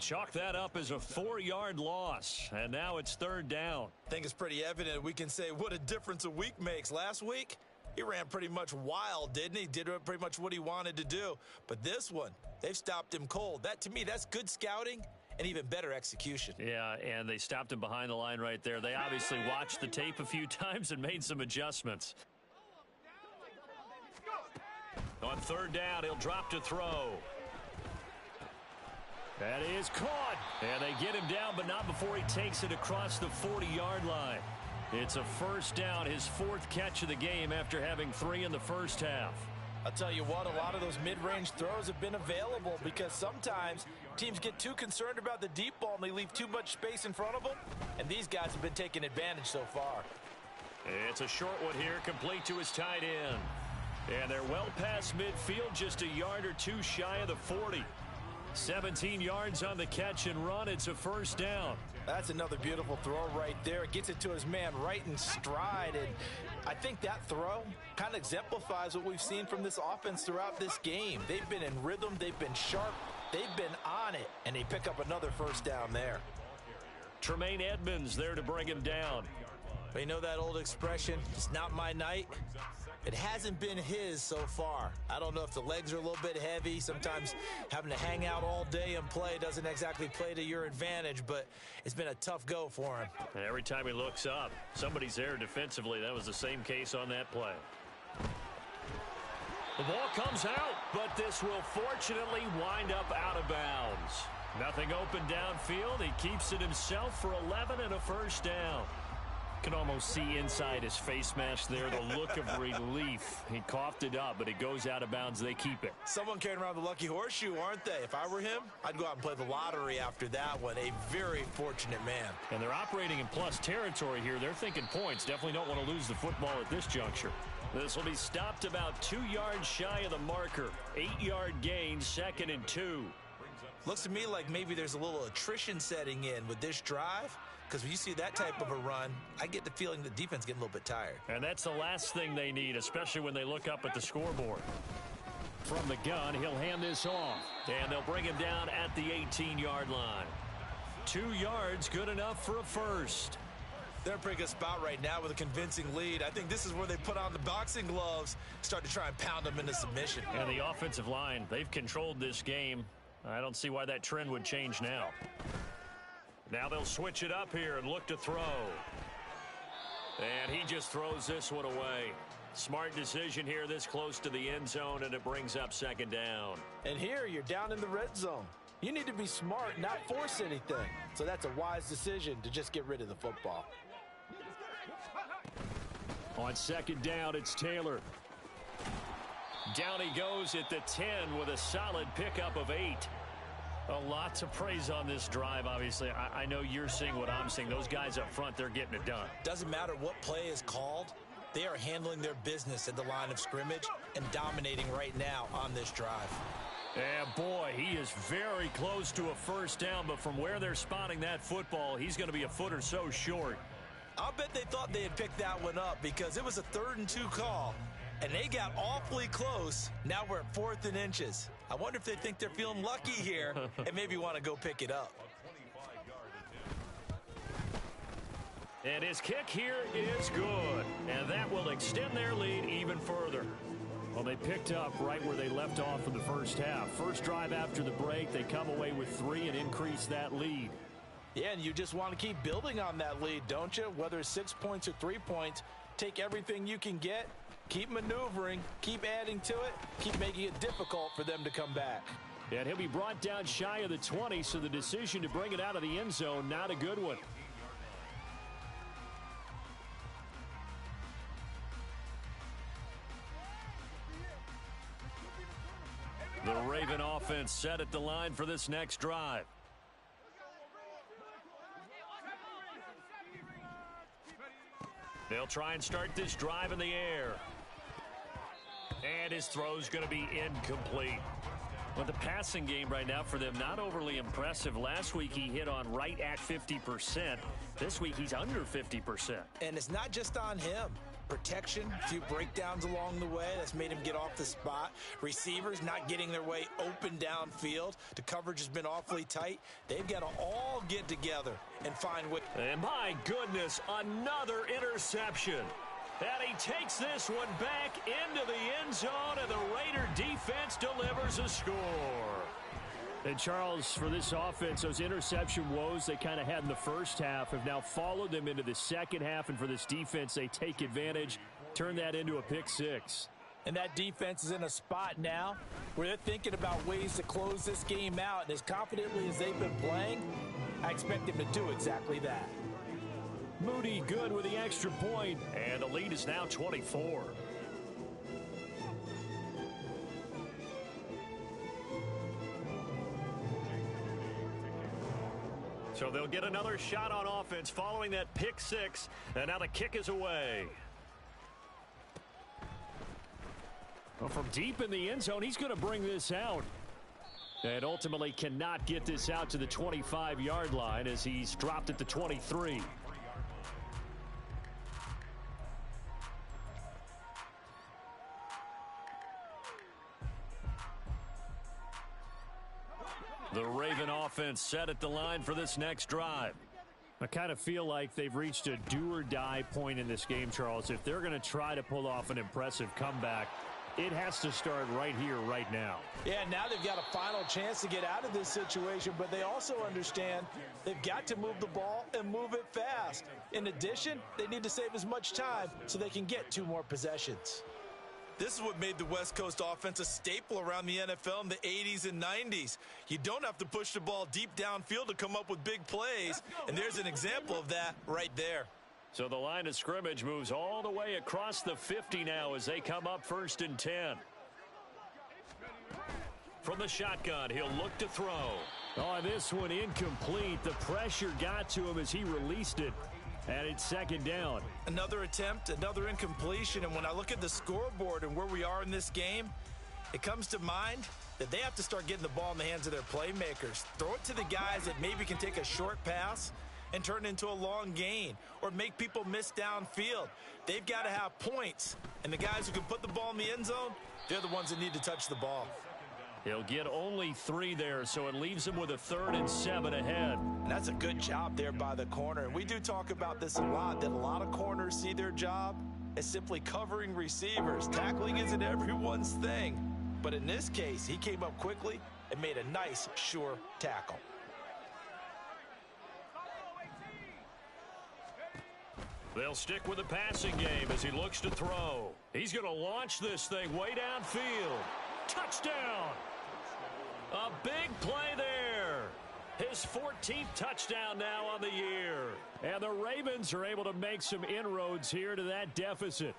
Chalk that up as a 4-yard loss. And now it's third down. I think it's pretty evident. We can say what a difference a week makes. Last week, he ran pretty much wild, didn't he? Did pretty much what he wanted to do. But this one, they've stopped him cold. That, to me, that's good scouting and even better execution. Yeah, and they stopped him behind the line right there. They obviously watched the tape a few times and made some adjustments. On third down, he'll drop to throw. That is caught. And they get him down, but not before he takes it across the 40-yard line. It's a first down, his 4th catch of the game after having 3 in the first half. I'll tell you what, a lot of those mid-range throws have been available because sometimes teams get too concerned about the deep ball and they leave too much space in front of them. And these guys have been taking advantage so far. It's a short one here, complete to his tight end. And they're well past midfield, just a yard or 2 shy of the 40. 17 yards on the catch and run. It's a first down. That's another beautiful throw right there. It gets it to his man right in stride. And I think that throw kind of exemplifies what we've seen from this offense throughout this game. They've been in rhythm. They've been sharp. They've been on it. And they pick up another first down there. Tremaine Edmonds there to bring him down. But you know that old expression, it's not my night? It hasn't been his so far. I don't know if the legs are a little bit heavy. Sometimes having to hang out all day and play doesn't exactly play to your advantage, but it's been a tough go for him. And every time he looks up, somebody's there defensively. That was the same case on that play. The ball comes out, but this will fortunately wind up out of bounds. Nothing open downfield. He keeps it himself for 11 and a first down. Can almost see inside his face mask there the look of relief. He coughed it up, but it goes out of bounds. They keep it. Someone carrying around the lucky horseshoe, aren't they? If I were him, I'd go out and play the lottery after that one. A very fortunate man. And they're operating in plus territory here. They're thinking points. Definitely don't want to lose the football at this juncture. This will be stopped about 2 yards shy of the marker. 8-yard gain, 2nd and 2. Looks to me like maybe there's a little attrition setting in with this drive. Because when you see that type of a run, I get the feeling the defense getting a little bit tired. And that's the last thing they need, especially when they look up at the scoreboard. From the gun, he'll hand this off. And they'll bring him down at the 18-yard line. 2 yards, good enough for a first. They're in a pretty good spot right now with a convincing lead. I think this is where they put on the boxing gloves, start to try and pound them into submission. And the offensive line, they've controlled this game. I don't see why that trend would change now. Now they'll switch it up here and look to throw. And he just throws this one away. Smart decision here this close to the end zone, and it brings up 2nd down. And here you're down in the red zone. You need to be smart, not force anything. So that's a wise decision to just get rid of the football. On 2nd down, it's Taylor. Down he goes at the 10 with a solid pickup of 8. A lot to praise on this drive, obviously. I know you're seeing what I'm seeing. Those guys up front, they're getting it done. Doesn't matter what play is called. They are handling their business at the line of scrimmage and dominating right now on this drive. And boy, he is very close to a first down, but from where they're spotting that football, he's going to be a foot or so short. I'll bet they thought they had picked that one up because it was a 3rd and 2 call, and they got awfully close. Now we're at 4th and inches. I wonder if they think they're feeling lucky here and maybe want to go pick it up. And his kick here is good, and that will extend their lead even further. Well, they picked up right where they left off in the first half. First drive after the break, they come away with 3 and increase that lead. Yeah, and you just want to keep building on that lead, don't you? Whether it's 6 points or 3 points, take everything you can get, keep maneuvering, keep adding to it, keep making it difficult for them to come back. And he'll be brought down shy of the 20, so the decision to bring it out of the end zone, not a good one. The Raven offense set at the line for this next drive. They'll try and start this drive in the air. And his throw's going to be incomplete. Well, the passing game right now for them, not overly impressive. Last week he hit on right at 50%. This week he's under 50%. And it's not just on him. Protection, a few breakdowns along the way. That's made him get off the spot. Receivers not getting their way open downfield. The coverage has been awfully tight. They've got to all get together and find ways. And my goodness, another interception. And he takes this one back into the end zone, and the Raider defense delivers a score. And Charles, for this offense, those interception woes they kind of had in the first half have now followed them into the second half. And for this defense, they take advantage, turn that into a pick 6. And that defense is in a spot now where they're thinking about ways to close this game out. And as confidently as they've been playing, I expect them to do exactly that. Moody good with the extra point. And the lead is now 24. So they'll get another shot on offense following that pick 6. And now the kick is away. Well, from deep in the end zone, he's going to bring this out. And ultimately cannot get this out to the 25-yard line as he's dropped at the 23. The Raven offense set at the line for this next drive. I kind of feel like they've reached a do-or-die point in this game, Charles. If they're going to try to pull off an impressive comeback, it has to start right here, right now. Yeah, now they've got a final chance to get out of this situation, but they also understand they've got to move the ball and move it fast. In addition, they need to save as much time so they can get 2 more possessions. This is what made the West Coast offense a staple around the NFL in the 80s and 90s. You don't have to push the ball deep downfield to come up with big plays, and there's an example of that right there. So the line of scrimmage moves all the way across the 50 now as they come up 1st and 10. From the shotgun, he'll look to throw. Oh, this one incomplete. The pressure got to him as he released it. And it's 2nd down. Another attempt, another incompletion. And when I look at the scoreboard and where we are in this game, it comes to mind that they have to start getting the ball in the hands of their playmakers. Throw it to the guys that maybe can take a short pass and turn it into a long gain or make people miss downfield. They've got to have points. And the guys who can put the ball in the end zone, they're the ones that need to touch the ball. He'll get only 3 there, so it leaves him with a 3rd and 7 ahead. And that's a good job there by the corner. And we do talk about this a lot, that a lot of corners see their job as simply covering receivers. Tackling isn't everyone's thing. But in this case, he came up quickly and made a nice, sure tackle. They'll stick with the passing game as he looks to throw. He's going to launch this thing way downfield. Touchdown! A big play there. His 14th touchdown now on the year. And the Ravens are able to make some inroads here to that deficit.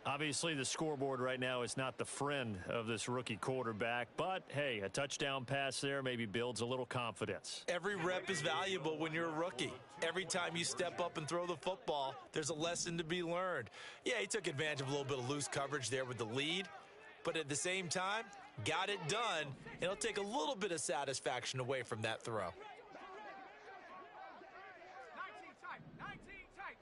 Obviously, the scoreboard right now is not the friend of this rookie quarterback, but hey, a touchdown pass there maybe builds a little confidence. Every rep is valuable when you're a rookie. Every time you step up and throw the football, there's a lesson to be learned. Yeah, he took advantage of a little bit of loose coverage there with the lead, but at the same time, got it done, and it'll take a little bit of satisfaction away from that throw. 19 tight. 19 tight.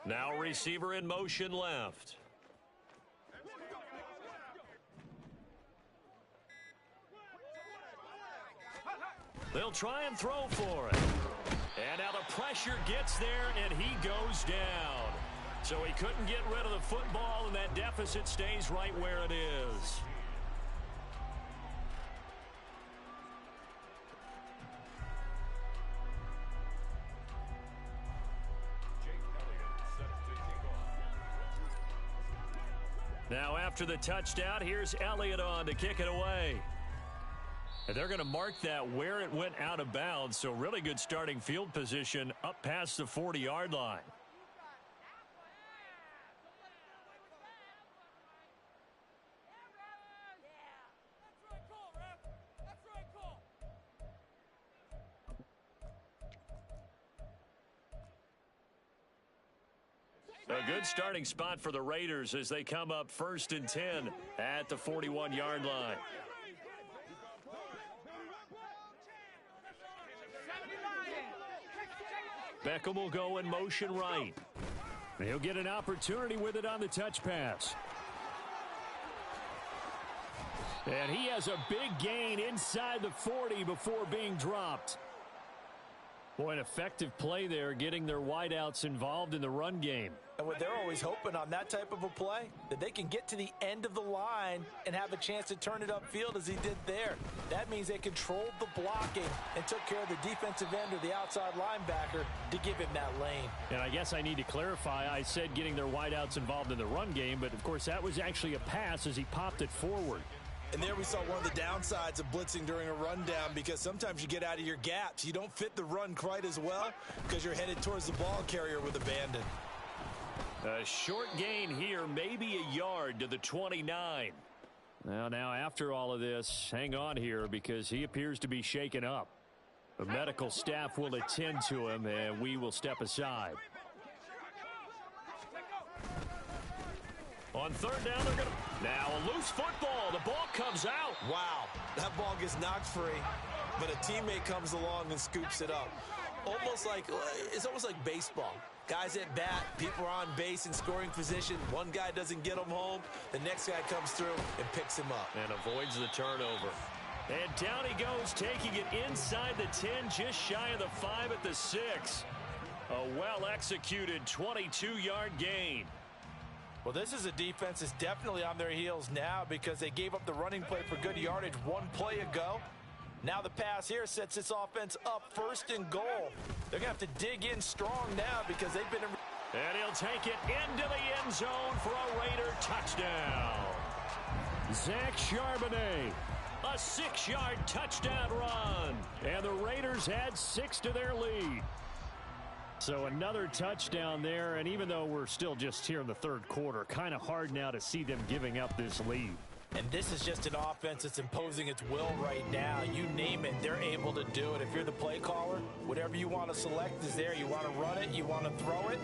Now receiver in motion left. They'll try and throw for it. And now the pressure gets there, and he goes down. So he couldn't get rid of the football, and that deficit stays right where it is. Now after the touchdown, here's Elliott on to kick it away. And they're going to mark that where it went out of bounds, so really good starting field position up past the 40-yard line. A good starting spot for the Raiders as they come up 1st and 10 at the 41-yard line. Beckham will go in motion right. He'll get an opportunity with it on the touch pass. And he has a big gain inside the 40 before being dropped. Boy, an effective play there, getting their wideouts involved in the run game. And what they're always hoping on that type of a play, that they can get to the end of the line and have a chance to turn it upfield as he did there. That means they controlled the blocking and took care of the defensive end or the outside linebacker to give him that lane. And I guess I need to clarify, I said getting their wideouts involved in the run game, but of course that was actually a pass as he popped it forward. And there we saw one of the downsides of blitzing during a rundown, because sometimes you get out of your gaps. You don't fit the run quite as well because you're headed towards the ball carrier with abandon. A short gain here, maybe a yard to the 29. Now after all of this, hang on here because he appears to be shaken up. The medical staff will attend to him, and we will step aside. On 3rd down, they're going to... Now a loose football. The ball comes out. Wow, that ball gets knocked free, but a teammate comes along and scoops it up. It's almost like baseball. Guys at bat, people are on base in scoring position. One guy doesn't get him home. The next guy comes through and picks him up. And avoids the turnover. And down he goes, taking it inside the 10, just shy of the 5 at the 6. A well-executed 22-yard gain. Well, this is a defense that's definitely on their heels now because they gave up the running play for good yardage one play ago. Now the pass here sets this offense up 1st and goal. They're going to have to dig in strong now because they've been... And he'll take it into the end zone for a Raider touchdown. Zach Charbonnet, a 6-yard touchdown run. And the Raiders add 6 to their lead. So another touchdown there, and even though we're still just here in the 3rd quarter, kind of hard now to see them giving up this lead. And this is just an offense that's imposing its will right now. You name it, they're able to do it. If you're the play caller, whatever you want to select is there. You want to run it, you want to throw it,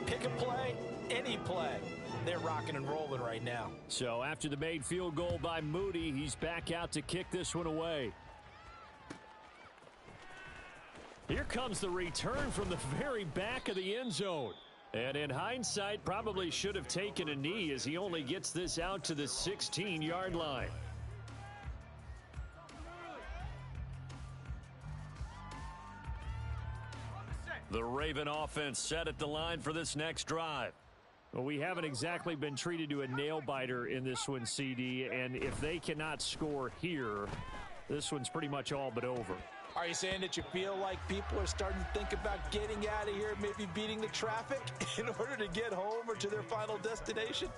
pick a play, any play. They're rocking and rolling right now. So after the made field goal by Moody, he's back out to kick this one away. Here comes the return from the very back of the end zone. And in hindsight, probably should have taken a knee as he only gets this out to the 16-yard line. The Raven offense set at the line for this next drive. Well, we haven't exactly been treated to a nail-biter in this one, CD, and if they cannot score here, this one's pretty much all but over. Are you saying that you feel like people are starting to think about getting out of here, maybe beating the traffic in order to get home or to their final destination?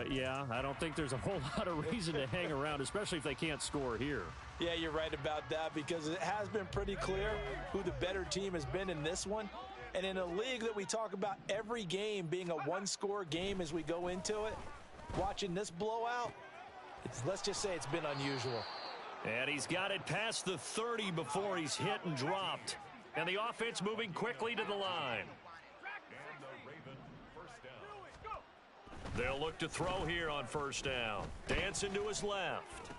Yeah, I don't think there's a whole lot of reason to hang around, especially if they can't score here. Yeah, you're right about that because it has been pretty clear who the better team has been in this one. And in a league that we talk about every game being a one-score game as we go into it, watching this blowout, let's just say it's been unusual. And he's got it past the 30 before he's hit and dropped. And the offense moving quickly to the line. They'll look to throw here on first down. Dancing to his left.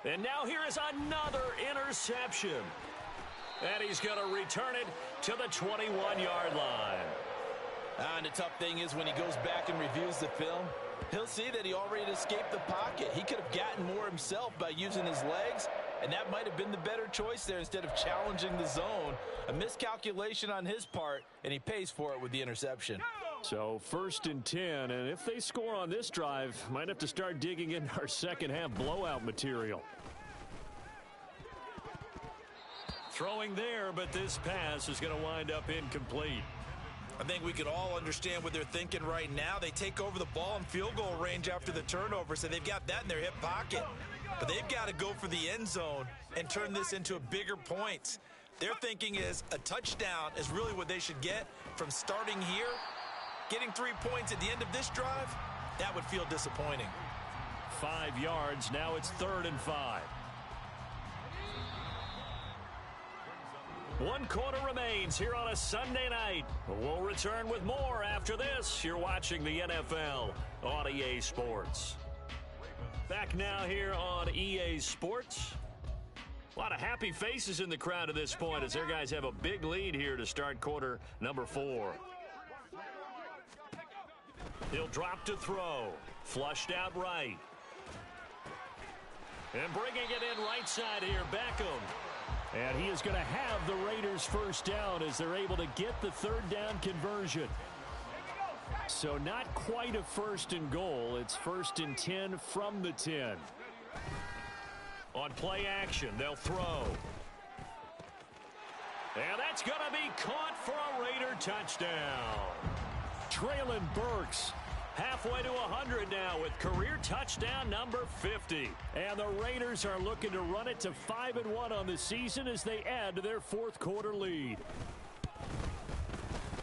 And now here is another interception. And he's going to return it to the 21-yard line. And the tough thing is when he goes back and reviews the film, he'll see that he already escaped the pocket. He could have gotten more himself by using his legs, and that might have been the better choice there instead of challenging the zone. A miscalculation on his part, and he pays for it with the interception. So 1st and 10, and if they score on this drive, might have to start digging in our second-half blowout material. Throwing there, but this pass is going to wind up incomplete. I think we could all understand what they're thinking right now. They take over the ball in field goal range after the turnover, so they've got that in their hip pocket. But they've got to go for the end zone and turn this into a bigger point. Their thinking is a touchdown is really what they should get from starting here. Getting 3 points at the end of this drive, that would feel disappointing. 5 yards. Now it's 3rd and 5. 1 quarter remains here on a Sunday night. We'll return with more after this. You're watching the NFL on EA Sports. Back now here on EA Sports. A lot of happy faces in the crowd at this point as their guys have a big lead here to start quarter number 4. He'll drop to throw. Flushed out right. And bringing it in right side here, Beckham. And he is going to have the Raiders first down as they're able to get the 3rd down conversion. So not quite a 1st and goal. It's 1st and 10 from the 10. On play action, they'll throw. And that's going to be caught for a Raider touchdown. Treylon Burks halfway to 100 now with career touchdown number 50. And the Raiders are looking to run it to 5-1 on the season as they add to their 4th quarter lead.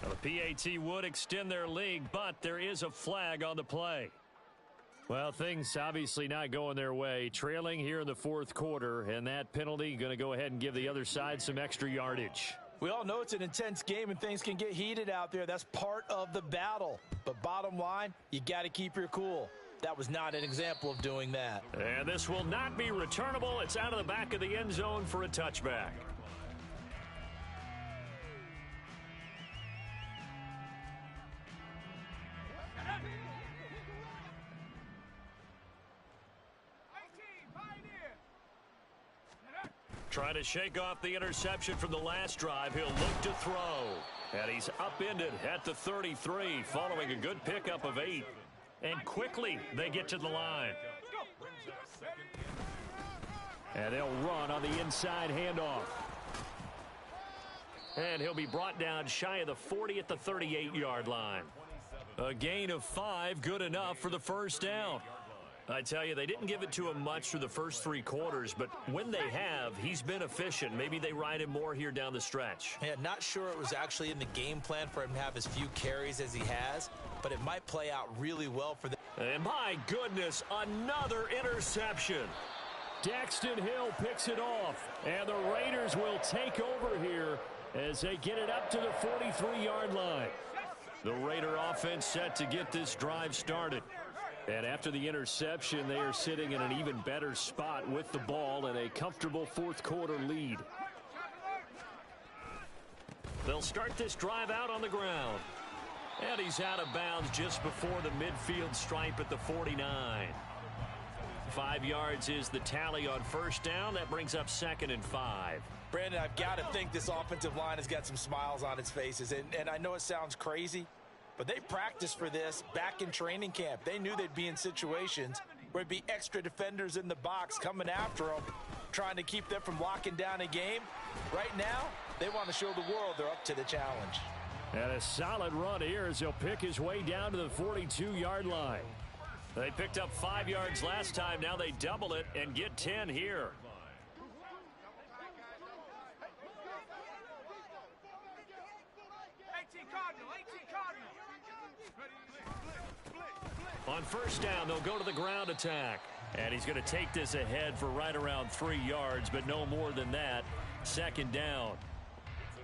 Now, the PAT would extend their lead, but there is a flag on the play. Well, things obviously not going their way. Trailing here in the 4th quarter, and that penalty going to go ahead and give the other side some extra yardage. We all know it's an intense game and things can get heated out there. That's part of the battle. But bottom line, you got to keep your cool. That was not an example of doing that. And this will not be returnable. It's out of the back of the end zone for a touchback. Trying to shake off the interception from the last drive. He'll look to throw. And he's upended at the 33 following a good pickup of 8. And quickly they get to the line. And they'll run on the inside handoff. And he'll be brought down shy of the 40 at the 38-yard line. A gain of 5, good enough for the first down. I tell you, they didn't give it to him much through the first 3 quarters, but when they have, he's been efficient. Maybe they ride him more here down the stretch. Yeah, not sure it was actually in the game plan for him to have as few carries as he has, but it might play out really well for them. And my goodness, another interception. Daxton Hill picks it off, and the Raiders will take over here as they get it up to the 43-yard line. The Raider offense set to get this drive started. And after the interception, they are sitting in an even better spot with the ball and a comfortable 4th quarter lead. They'll start this drive out on the ground. And he's out of bounds just before the midfield stripe at the 49. 5 yards is the tally on first down. That brings up 2nd and 5. Brandon, I've got to think this offensive line has got some smiles on its faces. And I know it sounds crazy, but they practiced for this back in training camp. They knew they'd be in situations where there'd be extra defenders in the box coming after them, trying to keep them from locking down a game. Right now, they want to show the world they're up to the challenge. And a solid run here as he'll pick his way down to the 42-yard line. They picked up 5 yards last time. Now they double it and get 10 here. Cardinal, 18 Cardinal. On first down, they'll go to the ground attack. And he's going to take this ahead for right around 3 yards, but no more than that. Second down.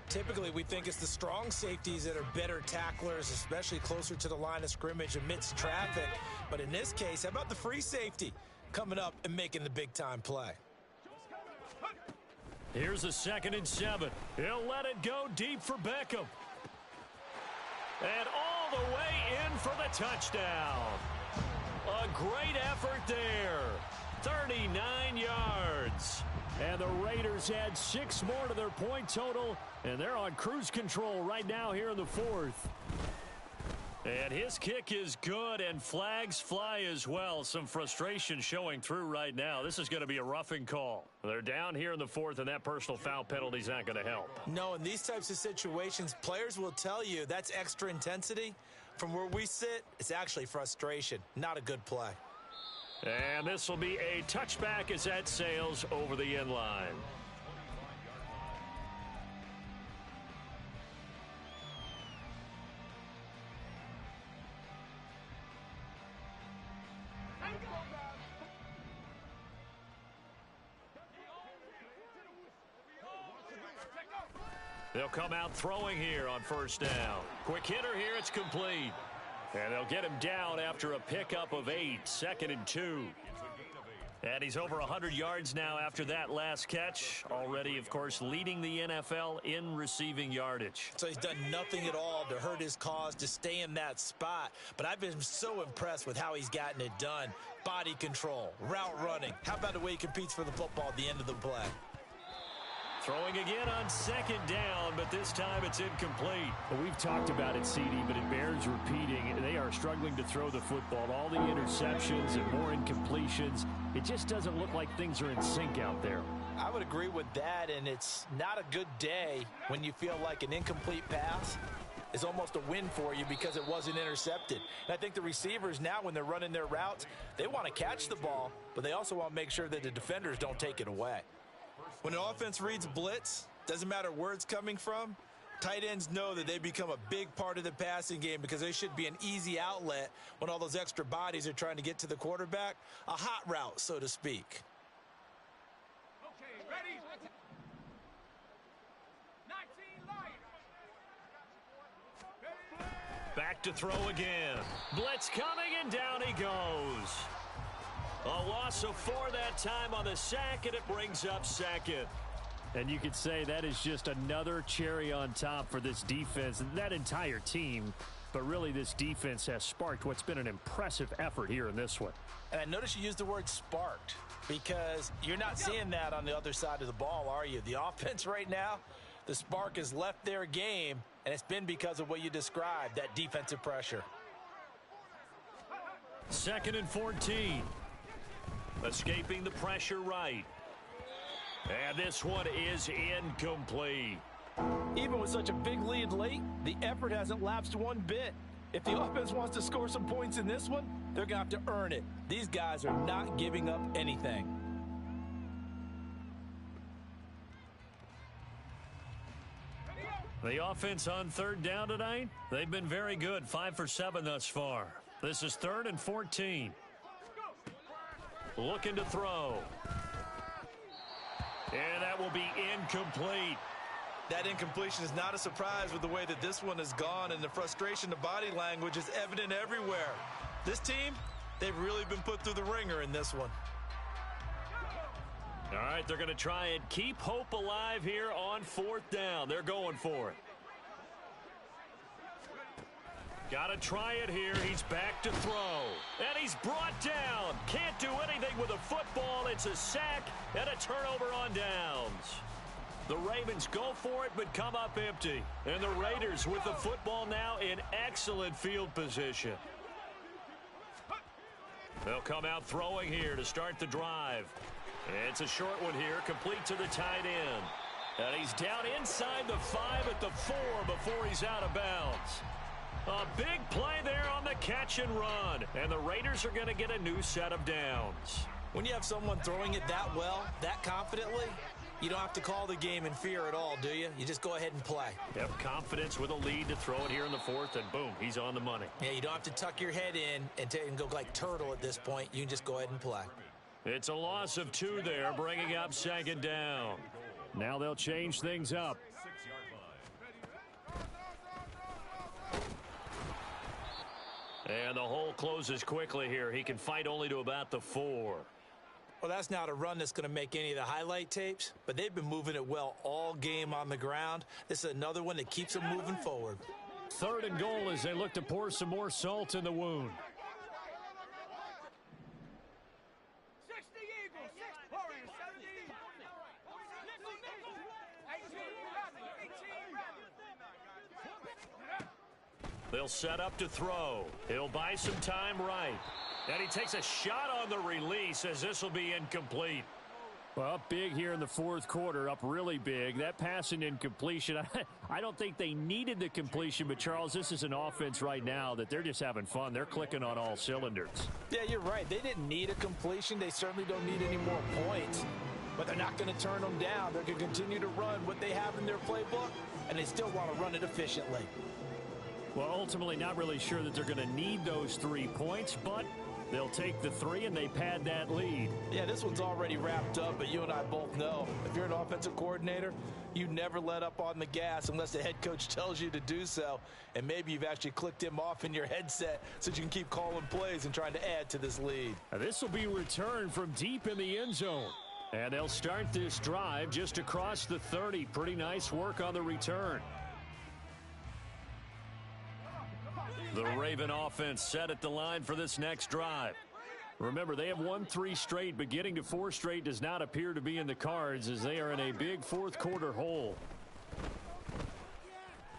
Typically, we think it's the strong safeties that are better tacklers, especially closer to the line of scrimmage amidst traffic. But in this case, how about the free safety coming up and making the big-time play? Here's a 2nd and 7. He'll let it go deep for Beckham. And all the way in for the touchdown. A great effort there. 39 yards. And the Raiders add 6 more to their point total, and they're on cruise control right now here in the 4th. And his kick is good, and flags fly as well. Some frustration showing through right now. This is going to be a roughing call. They're down here in the 4th, and that personal foul penalty is not going to help. No, in these types of situations, players will tell you that's extra intensity. From where we sit, it's actually frustration. Not a good play. And this will be a touchback as that sails over the end line. They'll come out throwing here on first down. Quick hitter here, it's complete. And they'll get him down after a pickup of 8, 2nd and 2. And he's over 100 yards now after that last catch. Already, of course, leading the NFL in receiving yardage. So he's done nothing at all to hurt his cause, to stay in that spot. But I've been so impressed with how he's gotten it done. Body control, route running. How about the way he competes for the football at the end of the play? Throwing again on 2nd down, but this time it's incomplete. Well, we've talked about it, CD, but it bears repeating. They are struggling to throw the football. All the interceptions and more incompletions. It just doesn't look like things are in sync out there. I would agree with that, and it's not a good day when you feel like an incomplete pass is almost a win for you because it wasn't intercepted. And I think the receivers now, when they're running their routes, they want to catch the ball, but they also want to make sure that the defenders don't take it away. When an offense reads blitz, doesn't matter where it's coming from, tight ends know that they become a big part of the passing game because they should be an easy outlet when all those extra bodies are trying to get to the quarterback. A hot route, so to speak. Okay, ready? 19 Lions. Back to throw again. Blitz coming, and down he goes. A loss of 4 that time on the sack, and it brings up 2nd. And you could say that is just another cherry on top for this defense and that entire team. But really, this defense has sparked what's been an impressive effort here in this one. And I noticed you used the word sparked because you're not seeing that on the other side of the ball, are you? The offense right now, the spark has left their game, and it's been because of what you described, that defensive pressure. 2nd and 14. Escaping the pressure right. And this one is incomplete. Even with such a big lead late, the effort hasn't lapsed one bit. If the offense wants to score some points in this one, they're going to have to earn it. These guys are not giving up anything. The offense on 3rd down tonight, they've been very good, 5 for 7 thus far. This is 3rd and 14. Looking to throw. And that will be incomplete. That incompletion is not a surprise with the way that this one has gone, and the frustration, the body language is evident everywhere. This team, they've really been put through the ringer in this one. All right, they're going to try and keep hope alive here on 4th down. They're going for it. Got to try it here. He's back to throw. And he's brought down. Can't do anything with a football. It's a sack and a turnover on downs. The Ravens go for it but come up empty. And the Raiders with the football now in excellent field position. They'll come out throwing here to start the drive. It's a short one here, complete to the tight end. And he's down inside the 5 at the 4 before he's out of bounds. A big play there on the catch and run. And the Raiders are going to get a new set of downs. When you have someone throwing it that well, that confidently, You don't have to call the game in fear at all, do you? You just go ahead and play. Have confidence with a lead to throw it here in the fourth, and boom, he's on the money. Yeah, you don't have to tuck your head in and go like turtle at this point. You can just go ahead and play. It's a loss of 2 there, bringing up second down. Now they'll change things up. And the hole closes quickly here. He can fight only to about the 4. Well, that's not a run that's going to make any of the highlight tapes, but they've been moving it well all game on the ground. This is another one that keeps them moving forward. 3rd and goal as they look to pour some more salt in the wound. 60 Eagles, 6 Warriors, 17. 18 They'll set up to throw. He'll buy some time right. And he takes a shot on the release as this will be incomplete. Well, up big here in the 4th quarter, up really big. That pass and incompletion, I don't think they needed the completion, but Charles, this is an offense right now that they're just having fun. They're clicking on all cylinders. Yeah, you're right. They didn't need a completion. They certainly don't need any more points, but they're not going to turn them down. They're going to continue to run what they have in their playbook, and they still want to run it efficiently. Well, ultimately not really sure that they're going to need those 3 points, but they'll take the 3 and they pad that lead. Yeah, this one's already wrapped up, but you and I both know if you're an offensive coordinator, you never let up on the gas unless the head coach tells you to do so. And maybe you've actually clicked him off in your headset so you can keep calling plays and trying to add to this lead. Now, this will be returned from deep in the end zone. And they'll start this drive just across the 30. Pretty nice work on the return. The Raven offense set at the line for this next drive. Remember, they have won 3 straight, but getting to 4 straight does not appear to be in the cards as they are in a big 4th quarter hole.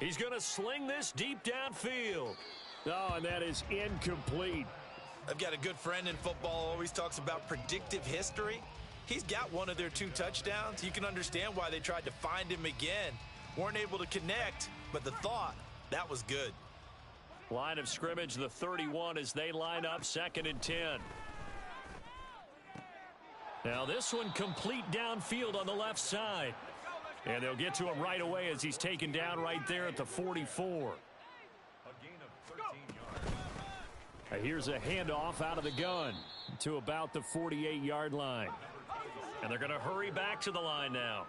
He's going to sling this deep downfield. Oh, and that is incomplete. I've got a good friend in football, always talks about predictive history. He's got one of their 2 touchdowns. You can understand why they tried to find him again. Weren't able to connect, but the thought, that was good. Line of scrimmage, the 31 as they line up 2nd and 10. Now this one complete downfield on the left side. And they'll get to him right away as he's taken down right there at the 44. Now here's a handoff out of the gun to about the 48-yard line. And they're going to hurry back to the line now.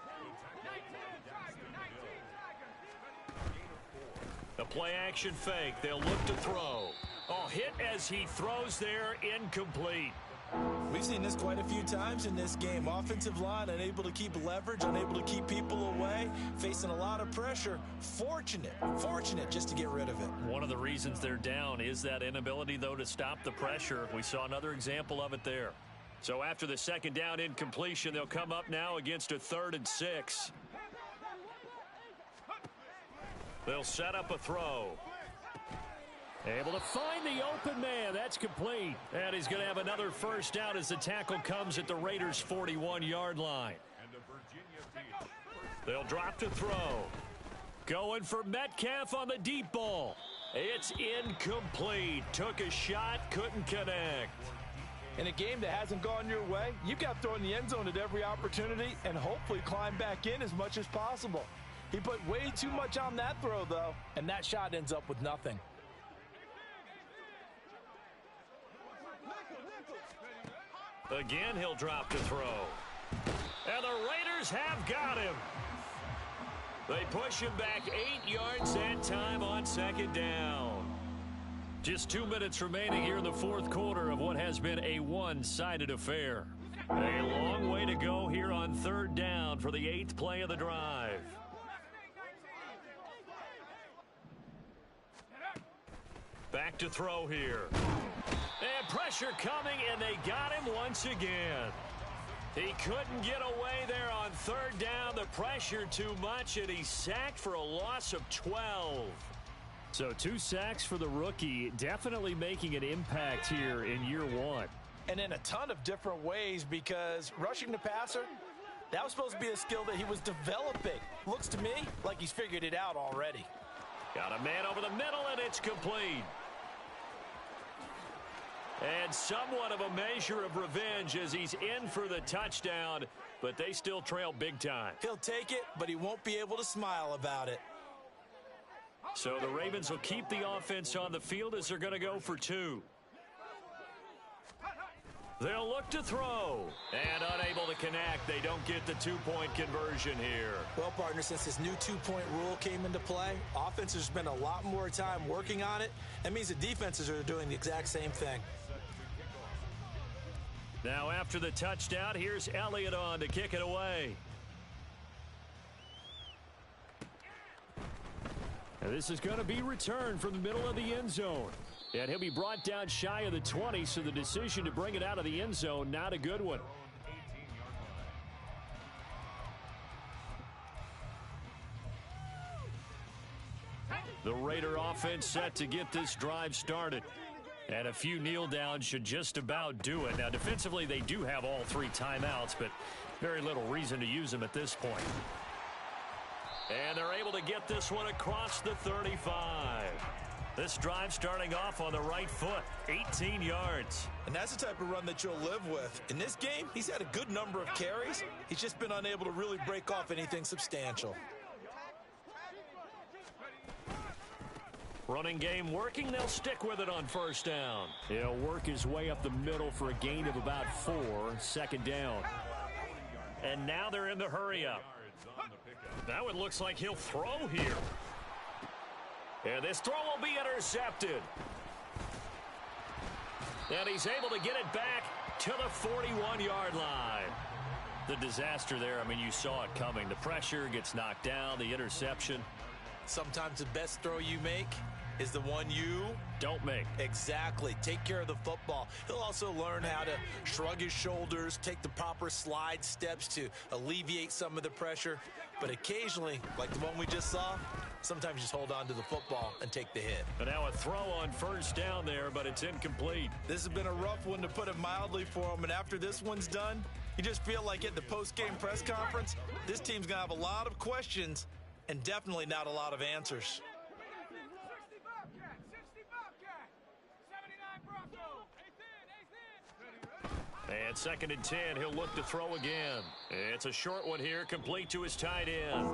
The play action fake. They'll look to throw. Oh, hit as he throws there, incomplete. We've seen this quite a few times in this game. Offensive line unable to keep leverage, unable to keep people away, facing a lot of pressure. Fortunate just to get rid of it. One of the reasons they're down is that inability, though, to stop the pressure. We saw another example of it there. So after the 2nd down incompletion, they'll come up now against a 3rd and 6. They'll set up a throw. Able to find the open man. That's complete. And he's going to have another first down as the tackle comes at the Raiders' 41-yard line. They'll drop to throw. Going for Metcalf on the deep ball. It's incomplete. Took a shot, couldn't connect. In a game that hasn't gone your way, you've got to throw in the end zone at every opportunity and hopefully climb back in as much as possible. He put way too much on that throw, though, and that shot ends up with nothing. Again, he'll drop to throw. And the Raiders have got him. They push him back 8 yards that time on 2nd down. Just 2 minutes remaining here in the 4th quarter of what has been a one-sided affair. A long way to go here on 3rd down for the 8th play of the drive. Back to throw here. And pressure coming, and they got him once again. He couldn't get away there on 3rd down. The pressure too much, and he's sacked for a loss of 12. So 2 sacks for the rookie, definitely making an impact here in year 1. And in a ton of different ways, because rushing the passer, that was supposed to be a skill that he was developing. Looks to me like he's figured it out already. Got a man over the middle, and it's complete. And somewhat of a measure of revenge as he's in for the touchdown. but they still trail big time. He'll take it, but he won't be able to smile about it. So the Ravens will keep the offense on the field as they're going to go for 2. They'll look to throw, and unable to connect. They don't get the 2-point conversion here. Well, partner, since this new 2-point rule came into play, offenses spend a lot more time working on it. That means the defenses are doing the exact same thing. Now after the touchdown, here's Elliott on to kick it away. And this is going to be returned from the middle of the end zone. And he'll be brought down shy of the 20, so the decision to bring it out of the end zone, not a good one. The Raider offense set to get this drive started. And a few kneel downs should just about do it. Now, defensively, they do have all 3 timeouts, but very little reason to use them at this point. And they're able to get this one across the 35. This drive starting off on the right foot, 18 yards. And that's the type of run that you'll live with. In this game, he's had a good number of carries. He's just been unable to really break off anything substantial. Running game working. They'll stick with it on first down. He'll work his way up the middle for a gain of about 4. Second down. And now they're in the hurry up. Now it looks like he'll throw here. And this throw will be intercepted. And he's able to get it back to the 41-yard line. The disaster there, I mean, you saw it coming. The pressure gets knocked down, the interception. Sometimes the best throw you make is the one you don't make. Exactly. Take care of the football. He'll also learn how to shrug his shoulders, take the proper slide steps to alleviate some of the pressure. But occasionally, like the one we just saw, sometimes just hold on to the football and take the hit. But now a throw on first down there, but it's incomplete. This has been a rough one, to put it mildly, for him. And after this one's done, you just feel like at the post-game press conference, this team's going to have a lot of questions and definitely not a lot of answers. 60 Bobcat, 60 Bobcat, 79 Bronco, ace in. And 2nd and 10, he'll look to throw again. It's a short one here, complete to his tight end.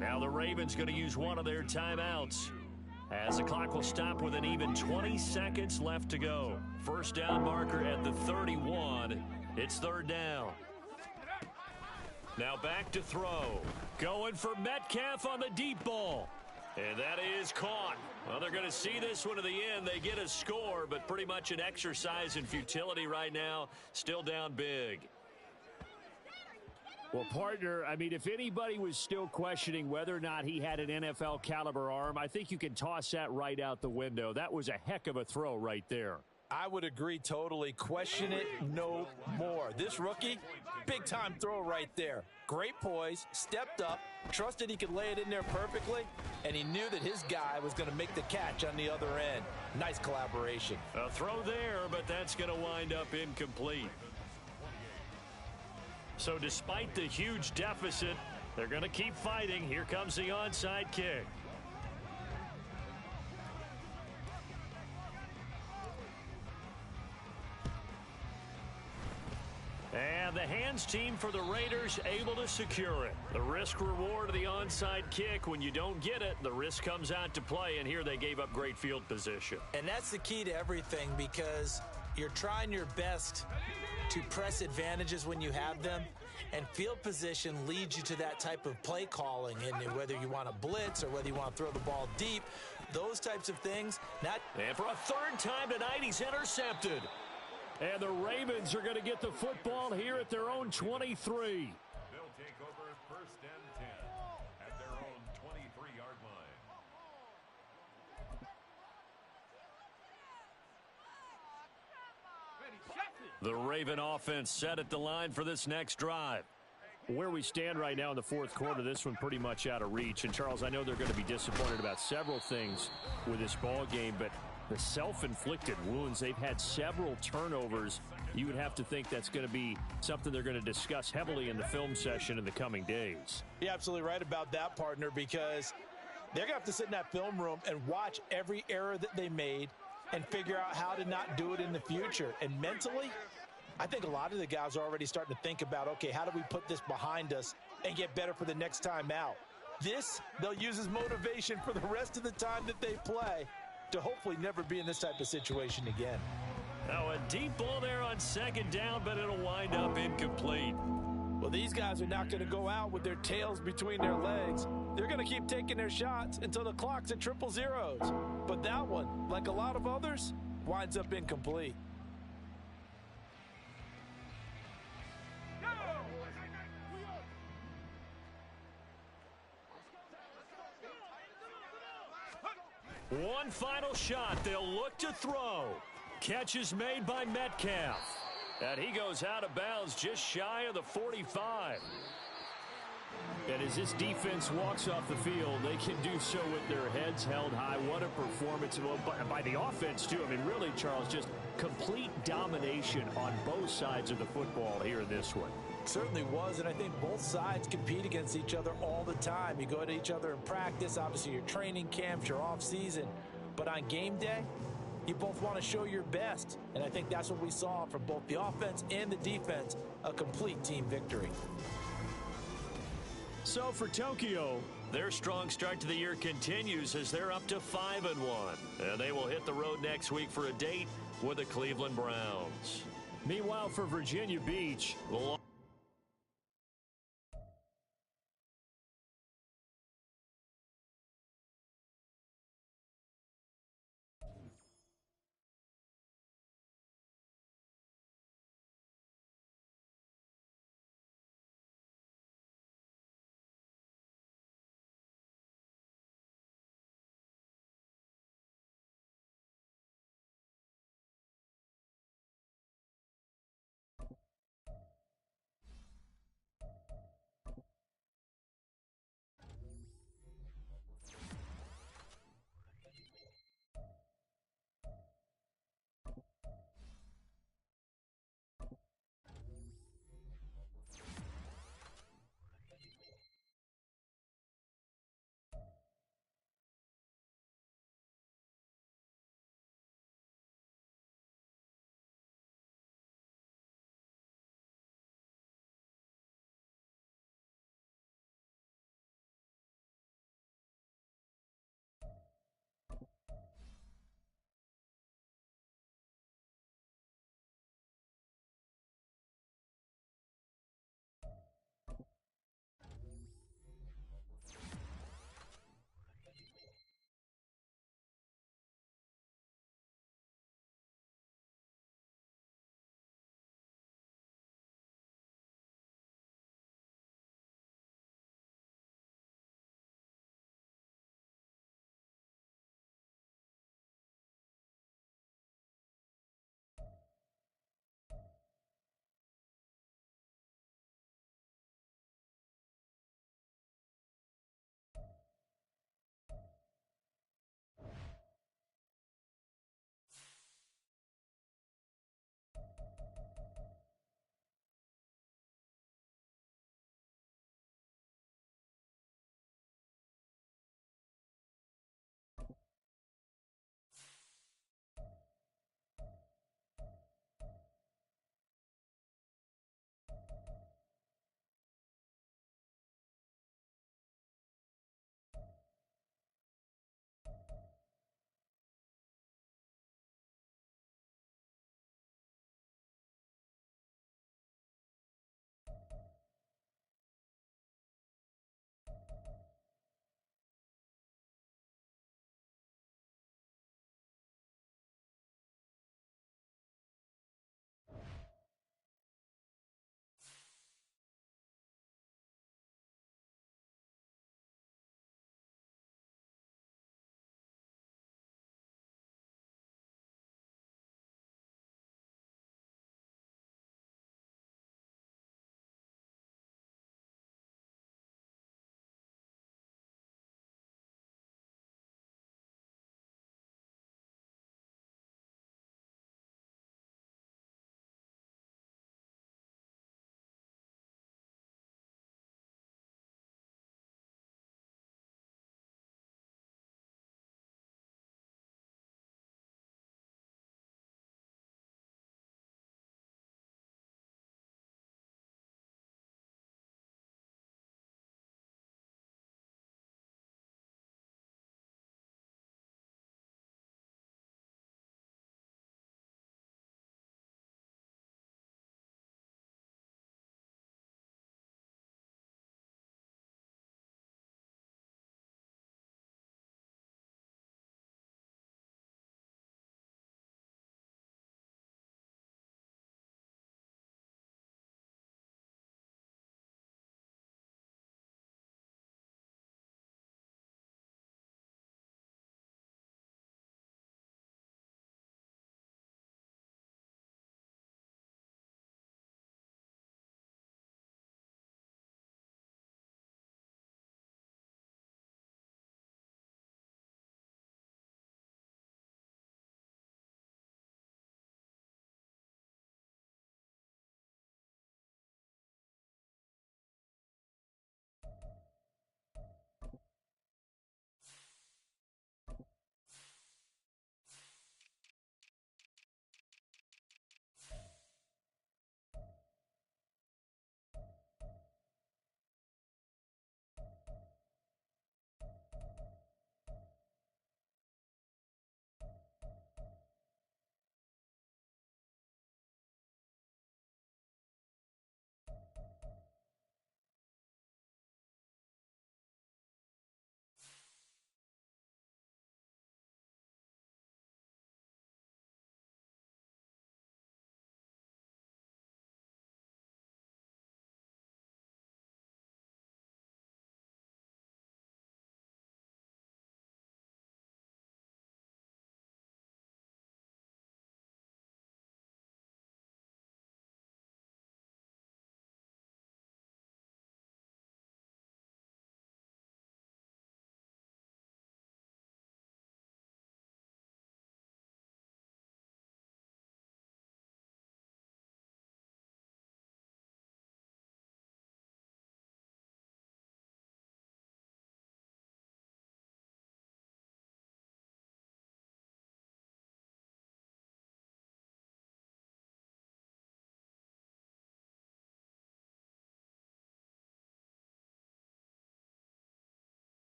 Now the Ravens going to use one of their timeouts, as the clock will stop with an even 20 seconds left to go. First down marker at the 31. It's 3rd down. Now back to throw. Going for Metcalf on the deep ball. And that is caught. Well, they're going to see this one to the end. They get a score, but pretty much an exercise in futility right now. Still down big. Well, partner, I mean, if anybody was still questioning whether or not he had an NFL caliber arm, I think you can toss that right out the window. That was a heck of a throw right there. I would agree totally. Question it no more. This rookie, big-time throw right there. Great poise, stepped up, trusted he could lay it in there perfectly, and he knew that his guy was going to make the catch on the other end. Nice collaboration. A throw there, but that's going to wind up incomplete. So despite the huge deficit, they're going to keep fighting. Here comes the onside kick. And the hands team for the Raiders able to secure it. The risk reward of the onside kick. When you don't get it, the risk comes out to play, and here they gave up great field position. And that's the key to everything, because you're trying your best to press advantages when you have them, and field position leads you to that type of play calling. And whether you want to blitz or whether you want to throw the ball deep, those types of things. And for a 3rd time tonight, he's intercepted. And the Ravens are going to get the football here at their own 23. They'll take over 1st and 10 at their own 23-yard line. The Raven offense set at the line for this next drive. Where we stand right now in the 4th quarter, this one pretty much out of reach. And, Charles, I know they're going to be disappointed about several things with this ball game, but the self-inflicted wounds, they've had several turnovers. You would have to think that's going to be something they're going to discuss heavily in the film session in the coming days. You're absolutely right about that, partner, because they're going to have to sit in that film room and watch every error that they made and figure out how to not do it in the future. And mentally, I think a lot of the guys are already starting to think about, okay, how do we put this behind us and get better for the next time out? This, they'll use as motivation for the rest of the time that they play to hopefully never be in this type of situation again. Now a deep ball there on second down, but it'll wind up incomplete. Well, these guys are not going to go out with their tails between their legs. They're going to keep taking their shots until the clock's at 000. But that one, like a lot of others, winds up incomplete. One final shot. They'll look to throw. Catch is made by Metcalf. And he goes out of bounds just shy of the 45. And as this defense walks off the field, they can do so with their heads held high. What a performance by the offense, too. I mean, really, Charles, just complete domination on both sides of the football here in this one. Certainly was, and I think both sides compete against each other all the time. You go to each other in practice, obviously your training camps, your off season, but on game day, you both want to show your best, and I think that's what we saw from both the offense and the defense, a complete team victory. So for Tokyo, their strong start to the year continues as they're up to 5-1, and they will hit the road next week for a date with the Cleveland Browns. Meanwhile, for Virginia Beach,